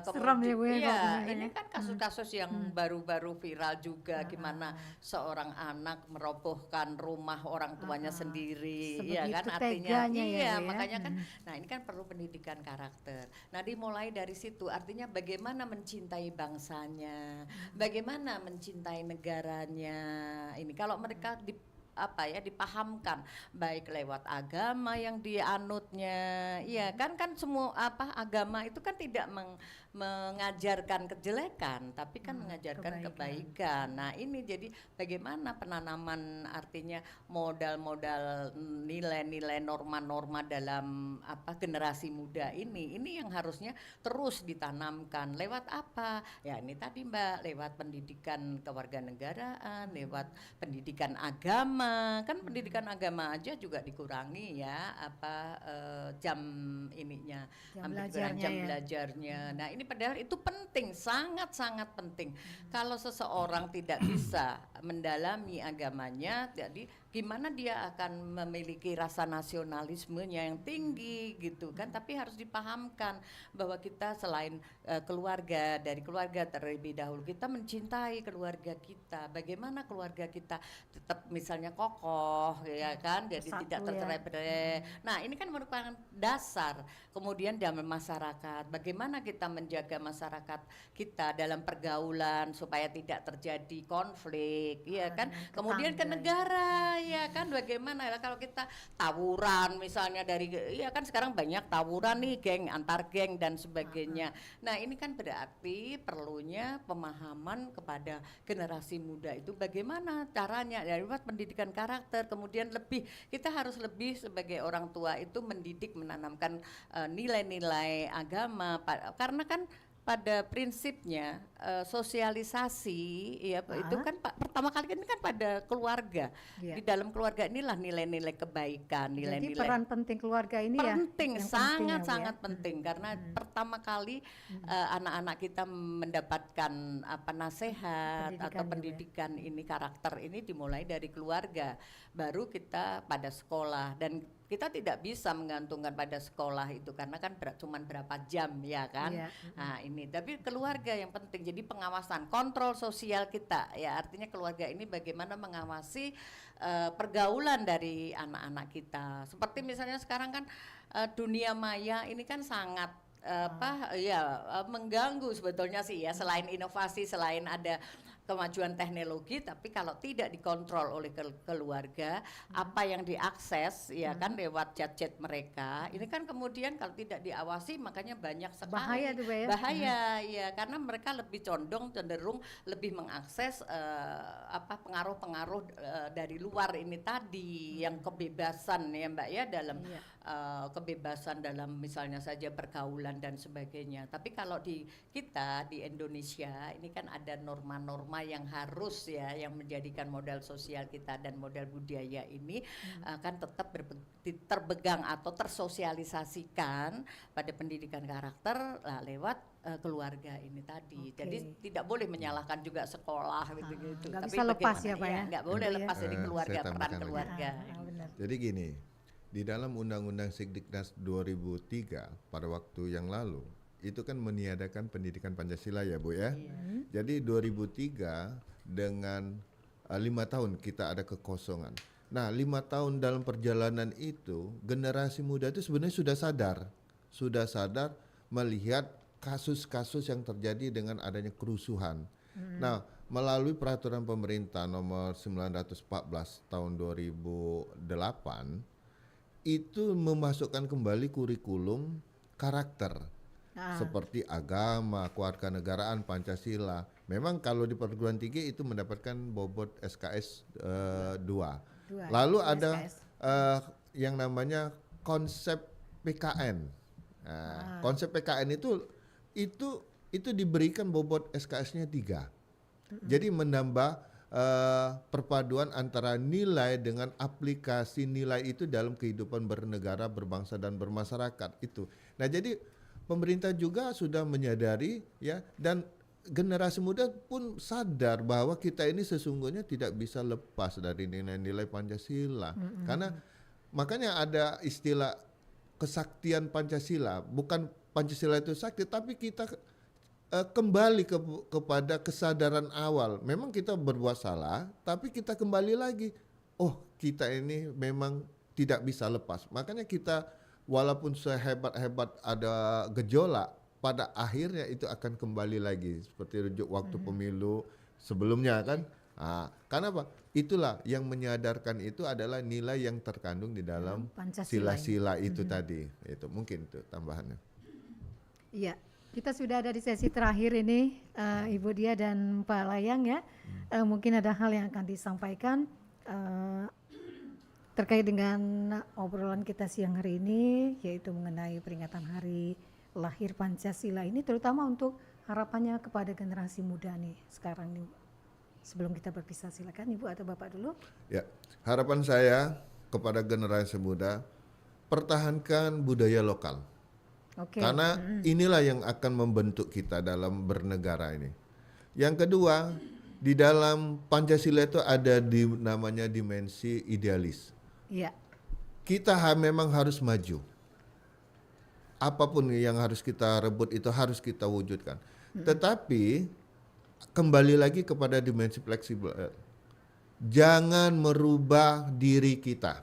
Serem ya, Bu, ya, kalau iya, dengarnya. ini kan kasus-kasus yang baru-baru viral juga, gimana seorang anak merobohkan rumah orang tuanya sendiri, ya kan? Sebegitu Artinya teganya ya, iya, Bu, ya. makanya kan, nah ini kan perlu pendidikan karakter. Nah dimulai dari situ, artinya bagaimana mencintai bangsanya, bagaimana mencintai negaranya. Ini kalau mereka dipahamkan baik lewat agama yang dianutnya, iya kan semua agama itu kan tidak mengajarkan kejelekan, tapi kan mengajarkan kebaikan. Nah ini jadi bagaimana penanaman, artinya modal-modal nilai-nilai norma-norma dalam generasi muda ini yang harusnya terus ditanamkan lewat apa ya, ini tadi Mbak, lewat pendidikan kewarganegaraan, lewat pendidikan agama. Kan pendidikan agama aja juga dikurangi ya, jam ininya, jam belajarnya. Nah ini padahal itu penting, sangat-sangat penting. Kalau seseorang tidak bisa mendalami agamanya, jadi gimana dia akan memiliki rasa nasionalismenya yang tinggi gitu kan. Tapi harus dipahamkan bahwa kita selain keluarga, dari keluarga terlebih dahulu kita mencintai keluarga kita, bagaimana keluarga kita tetap misalnya kokoh ya kan, jadi Bersatu tidak ya. tercerai-berai. Nah ini kan merupakan dasar. Kemudian dalam masyarakat, bagaimana kita menjaga masyarakat kita dalam pergaulan supaya tidak terjadi konflik, ya kan. Kemudian ke negara, ya kan, bagaimana ya kalau kita tawuran misalnya ya kan sekarang banyak tawuran nih, geng antar geng dan sebagainya. Nah ini kan berarti perlunya pemahaman kepada generasi muda itu bagaimana caranya, lewat pendidikan karakter. Kemudian kita harus lebih sebagai orang tua itu mendidik, menanamkan nilai-nilai agama, karena kan pada prinsipnya sosialisasi ya itu kan pertama kali ini kan pada keluarga. Di dalam keluarga inilah nilai-nilai kebaikan, Jadi nilai-nilai peran penting keluarga ini penting, yang sangat-sangat penting karena pertama kali anak-anak kita mendapatkan nasihat atau pendidikan ini, karakter ini dimulai dari keluarga, baru kita pada sekolah. Dan kita tidak bisa menggantungkan pada sekolah itu karena kan cuman berapa jam ya kan. Nah ini tapi keluarga yang penting, jadi pengawasan, kontrol sosial kita ya, artinya keluarga ini bagaimana mengawasi pergaulan dari anak-anak kita. Seperti misalnya sekarang kan dunia maya ini kan sangat mengganggu sebetulnya sih ya, selain inovasi, selain ada kemajuan teknologi, tapi kalau tidak dikontrol oleh keluarga, apa yang diakses ya kan lewat chat-chat mereka, ini kan kemudian kalau tidak diawasi makanya banyak sekali bahaya tuh, ya. bahaya ya, karena mereka lebih cenderung lebih mengakses pengaruh-pengaruh dari luar ini tadi, yang kebebasan ya Mbak ya, dalam kebebasan dalam misalnya saja pergaulan dan sebagainya. Tapi kalau kita di Indonesia ini kan ada norma-norma yang harus ya, yang menjadikan modal sosial kita dan modal budaya ini kan tetap terpegang atau tersosialisasikan pada pendidikan karakter lewat keluarga ini tadi. Jadi tidak boleh menyalahkan juga sekolah gitu-gitu. Nggak Tapi bisa lepas ya Pak ya. Nggak boleh lepas dari keluarga, Saya peran tambahkan keluarga. Jadi gini, di dalam Undang-Undang Sikdiknas 2003 pada waktu yang lalu itu kan meniadakan pendidikan Pancasila ya Bu ya. Jadi 2003 dengan 5 tahun kita ada kekosongan. Nah 5 tahun dalam perjalanan itu generasi muda itu sebenarnya sudah sadar melihat kasus-kasus yang terjadi dengan adanya kerusuhan. Nah melalui peraturan pemerintah nomor 914 tahun 2008 itu memasukkan kembali kurikulum karakter seperti agama, kewarganegaraan, Pancasila. Memang kalau di perguruan tinggi itu mendapatkan bobot SKS 2. Lalu ada yang namanya konsep PKN. Konsep PKN itu itu diberikan bobot SKS-nya 3. Jadi menambah perpaduan antara nilai dengan aplikasi nilai itu dalam kehidupan bernegara, berbangsa dan bermasyarakat itu. Nah, jadi pemerintah juga sudah menyadari ya, dan generasi muda pun sadar bahwa kita ini sesungguhnya tidak bisa lepas dari nilai-nilai Pancasila. Karena makanya ada istilah kesaktian Pancasila, bukan Pancasila itu sakti, tapi kita kembali kepada kesadaran awal. Memang kita berbuat salah, tapi kita kembali lagi. Oh, kita ini memang tidak bisa lepas. Makanya kita walaupun sehebat-hebat ada gejolak, pada akhirnya itu akan kembali lagi. Seperti rujuk waktu pemilu sebelumnya kan. Karena apa? Itulah yang menyadarkan itu adalah nilai yang terkandung di dalam sila-sila itu tadi. Itu mungkin itu tambahannya. Iya. Kita sudah ada di sesi terakhir ini, Ibu Dia dan Pak Layang ya. Mungkin ada hal yang akan disampaikan terkait dengan obrolan kita siang hari ini, yaitu mengenai peringatan Hari Lahir Pancasila ini, terutama untuk harapannya kepada generasi muda nih sekarang nih. Sebelum kita berpisah, silakan Ibu atau Bapak dulu. Ya, harapan saya kepada generasi muda, pertahankan budaya lokal. Karena inilah yang akan membentuk kita dalam bernegara ini. Yang kedua, di dalam Pancasila itu ada namanya dimensi idealis. Iya. Kita memang harus maju. Apapun yang harus kita rebut itu harus kita wujudkan. Tetapi kembali lagi kepada dimensi fleksibel. Jangan merubah diri kita.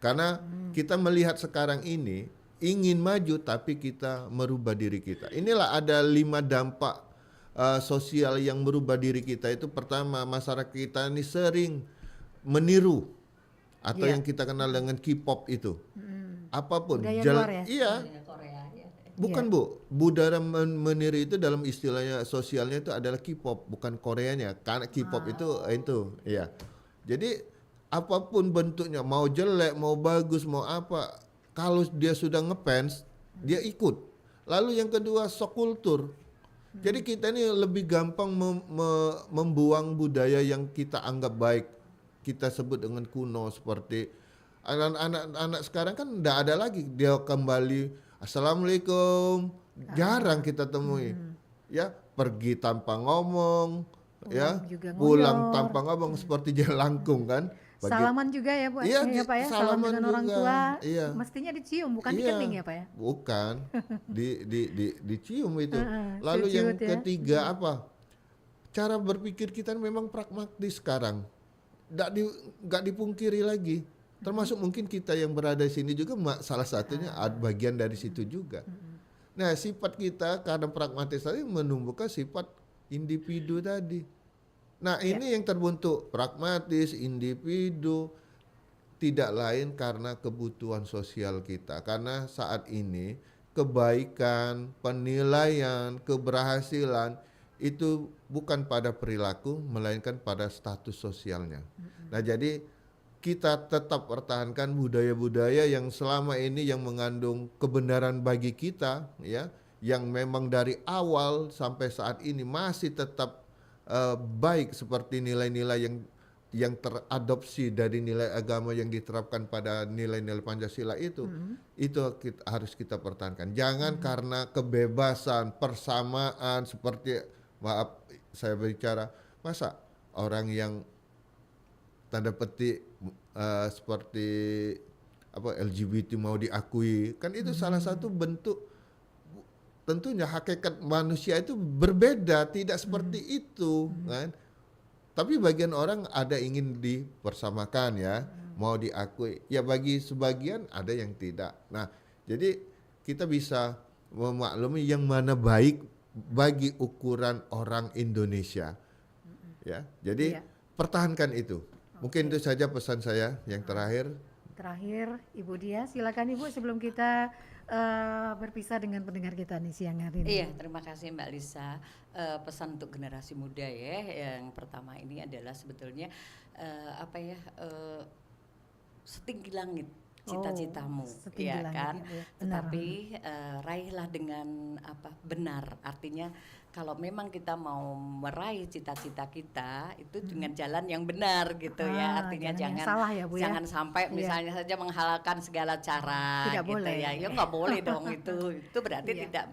Karena kita melihat sekarang ini ingin maju tapi kita merubah diri kita. Inilah ada 5 dampak sosial yang merubah diri kita. Itu pertama, masyarakat kita ini sering meniru atau yang kita kenal dengan K-pop itu. Apapun bukan Bu, budaya meniru itu dalam istilahnya sosialnya itu adalah K-pop, bukan Koreanya. Karena K-pop itu ya. Jadi apapun bentuknya, mau jelek, mau bagus, mau apa, kalau dia sudah ngefans, dia ikut. Lalu yang kedua, shock kultur. Jadi kita ini lebih gampang membuang budaya yang kita anggap baik. Kita sebut dengan kuno, seperti anak-anak sekarang kan tidak ada lagi. Dia kembali, Assalamualaikum. Jarang kita temui. Ya, pergi tanpa ngomong, pulang tanpa ngomong, seperti jelangkung kan. Salaman juga ya Bu, iya, ya Pak ya, salam dengan orang tua, mestinya dicium bukan dikening ya Pak ya? Bukan, dicium itu. Lalu yang ketiga apa? Cara berpikir kita memang pragmatis sekarang, nggak dipungkiri lagi. Termasuk mungkin kita yang berada di sini juga salah satunya bagian dari situ juga. Nah, sifat kita karena pragmatis tadi menumbuhkan sifat individu tadi. Nah, ini yang terbentuk pragmatis, individu, tidak lain karena kebutuhan sosial kita. Karena saat ini kebaikan, penilaian, keberhasilan itu bukan pada perilaku, melainkan pada status sosialnya. Nah, jadi kita tetap pertahankan budaya-budaya yang selama ini yang mengandung kebenaran bagi kita, ya, yang memang dari awal sampai saat ini masih tetap baik, seperti nilai-nilai yang teradopsi dari nilai agama yang diterapkan pada nilai-nilai Pancasila itu harus kita pertahankan. Jangan karena kebebasan, persamaan, seperti maaf saya bicara, masa orang yang tanda petik seperti apa LGBT mau diakui, kan itu salah satu bentuk. Tentunya hakikat manusia itu berbeda, tidak seperti itu kan. Tapi bagian orang ada ingin dipersamakan ya, mau diakui. Ya bagi sebagian ada yang tidak. Nah, jadi kita bisa memaklumi yang mana baik bagi ukuran orang Indonesia. Ya. Jadi pertahankan itu. Mungkin itu saja pesan saya yang terakhir. Terakhir, Ibu Dia, silakan Ibu sebelum kita berpisah dengan pendengar kita nih siang hari ini. Iya, terima kasih Mbak Lisa. Pesan untuk generasi muda ya, yang pertama ini adalah sebetulnya setinggi langit cita-citamu, setinggi ya langit kan? itu ya. Benar. Tetapi raihlah dengan benar. Artinya kalau memang kita mau meraih cita-cita kita itu dengan jalan yang benar gitu ya. Artinya jangan yang jangan salah ya, Bu, ya. jangan sampai Iya. misalnya saja menghalalkan segala cara Tidak gitu boleh. ya. Ya nggak boleh dong itu. Itu berarti Iya. tidak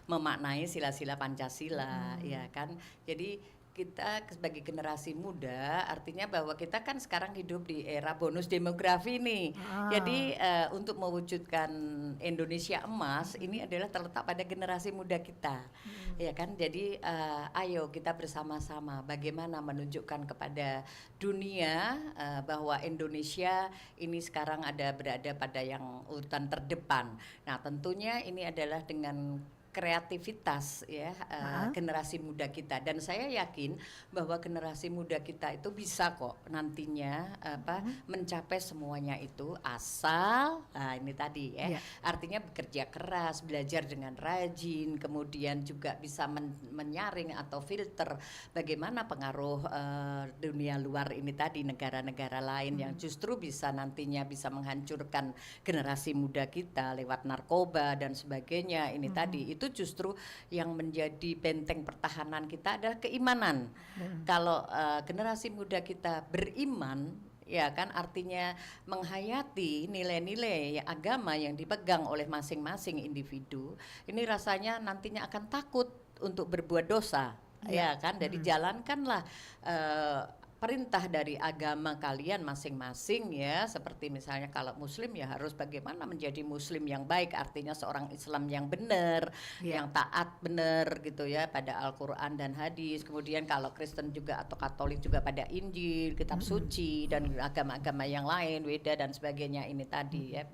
memaknai sila-sila Pancasila, ya kan? Jadi kita sebagai generasi muda artinya bahwa kita kan sekarang hidup di era bonus demografi nih. Jadi untuk mewujudkan Indonesia emas ini adalah terletak pada generasi muda kita. Ya kan? Jadi ayo kita bersama-sama bagaimana menunjukkan kepada dunia bahwa Indonesia ini sekarang berada pada yang urutan terdepan. Nah, tentunya ini adalah dengan kreativitas ya generasi muda kita, dan saya yakin bahwa generasi muda kita itu bisa kok nantinya mencapai semuanya itu asal ini tadi ya. Artinya bekerja keras, belajar dengan rajin, kemudian juga bisa menyaring atau filter bagaimana pengaruh dunia luar ini tadi, negara-negara lain yang justru bisa nantinya bisa menghancurkan generasi muda kita lewat narkoba dan sebagainya ini tadi. Itu justru yang menjadi benteng pertahanan kita adalah keimanan. Kalau generasi muda kita beriman, ya kan, artinya menghayati nilai-nilai agama yang dipegang oleh masing-masing individu, ini rasanya nantinya akan takut untuk berbuat dosa, ya kan. Jadi jalankanlah perintah dari agama kalian masing-masing ya, seperti misalnya kalau muslim ya harus bagaimana menjadi muslim yang baik, artinya seorang Islam yang benar, yang taat benar gitu ya pada Al-Quran dan hadis. Kemudian kalau Kristen juga atau Katolik juga pada Injil, kitab suci, dan agama-agama yang lain, Weda dan sebagainya ini tadi ya.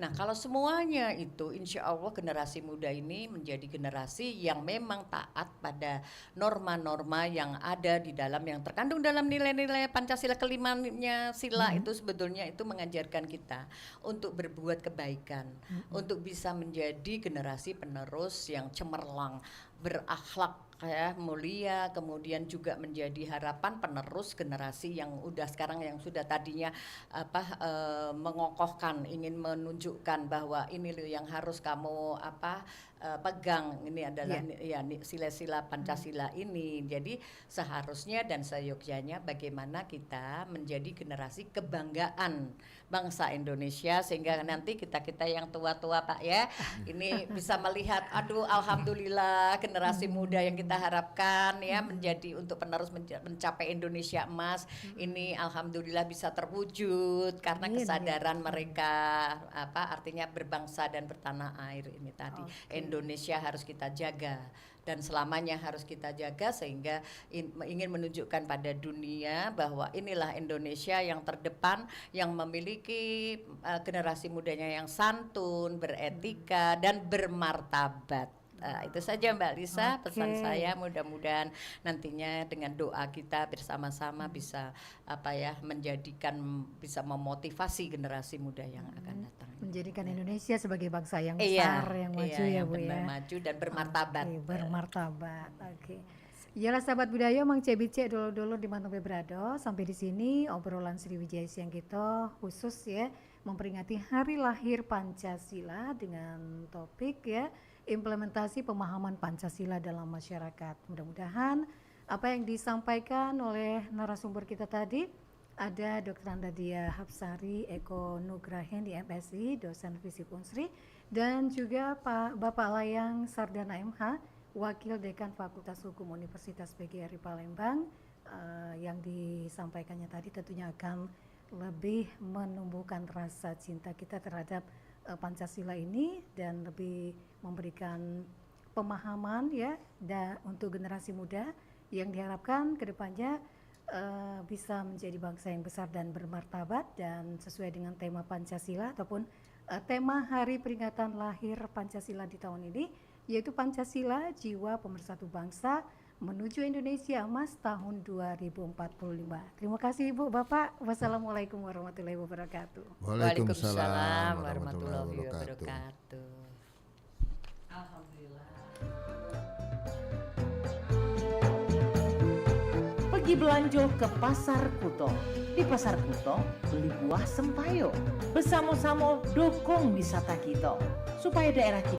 Nah, kalau semuanya itu insya Allah generasi muda ini menjadi generasi yang memang taat pada norma-norma yang ada di dalam, yang terkandung dalam nilai-nilai Pancasila kelimanya sila itu sebetulnya itu mengajarkan kita untuk berbuat kebaikan, untuk bisa menjadi generasi penerus yang cemerlang, berakhlak ya, mulia, kemudian juga menjadi harapan penerus generasi yang udah sekarang, yang sudah tadinya mengokohkan, ingin menunjukkan bahwa ini loh yang harus kamu pegang, ini adalah ya sila-sila Pancasila ini. Jadi seharusnya dan seyogyanya bagaimana kita menjadi generasi kebanggaan bangsa Indonesia, sehingga nanti kita yang tua-tua Pak ya ini bisa melihat, aduh alhamdulillah generasi muda yang kita harapkan ya menjadi untuk penerus mencapai Indonesia emas ini alhamdulillah bisa terwujud karena kesadaran mereka artinya berbangsa dan bertanah air ini tadi. Indonesia harus kita jaga dan selamanya harus kita jaga, sehingga ingin menunjukkan pada dunia bahwa inilah Indonesia yang terdepan, yang memiliki generasi mudanya yang santun, beretika dan bermartabat. Itu saja Mbak Lisa pesan saya, mudah-mudahan nantinya dengan doa kita bersama-sama bisa bisa memotivasi generasi muda yang akan datang. Menjadikan Indonesia sebagai bangsa yang besar, yang maju ya Bu ya. Maju dan bermartabat. Bermartabat. Iyalah sahabat budaya, Mang Cebice dulu-dulu di Mantung Bebrado. Sampai di sini obrolan Sriwijaya siang kita khusus ya memperingati hari lahir Pancasila dengan topik ya implementasi pemahaman Pancasila dalam masyarakat. Mudah-mudahan apa yang disampaikan oleh narasumber kita tadi, ada Dr. Andadia Hapsari Eko Nugrahen di MSI, dosen Fisip Unsri, dan juga Bapak Layang Sardana MH, Wakil Dekan Fakultas Hukum Universitas PGRI Palembang, yang disampaikannya tadi tentunya akan lebih menumbuhkan rasa cinta kita terhadap Pancasila ini dan lebih memberikan pemahaman ya untuk generasi muda yang diharapkan kedepannya bisa menjadi bangsa yang besar dan bermartabat, dan sesuai dengan tema Pancasila ataupun tema hari peringatan lahir Pancasila di tahun ini, yaitu Pancasila Jiwa Pemersatu Bangsa menuju Indonesia Emas tahun 2045. Terima kasih Ibu, Bapak. Wassalamualaikum warahmatullahi wabarakatuh. Waalaikumsalam warahmatullahi wabarakatuh. Alhamdulillah. Pergi belanja ke Pasar Kuto Di Pasar Kuto, beli buah sempayo. Bersama-sama dukung wisata kita supaya daerah kita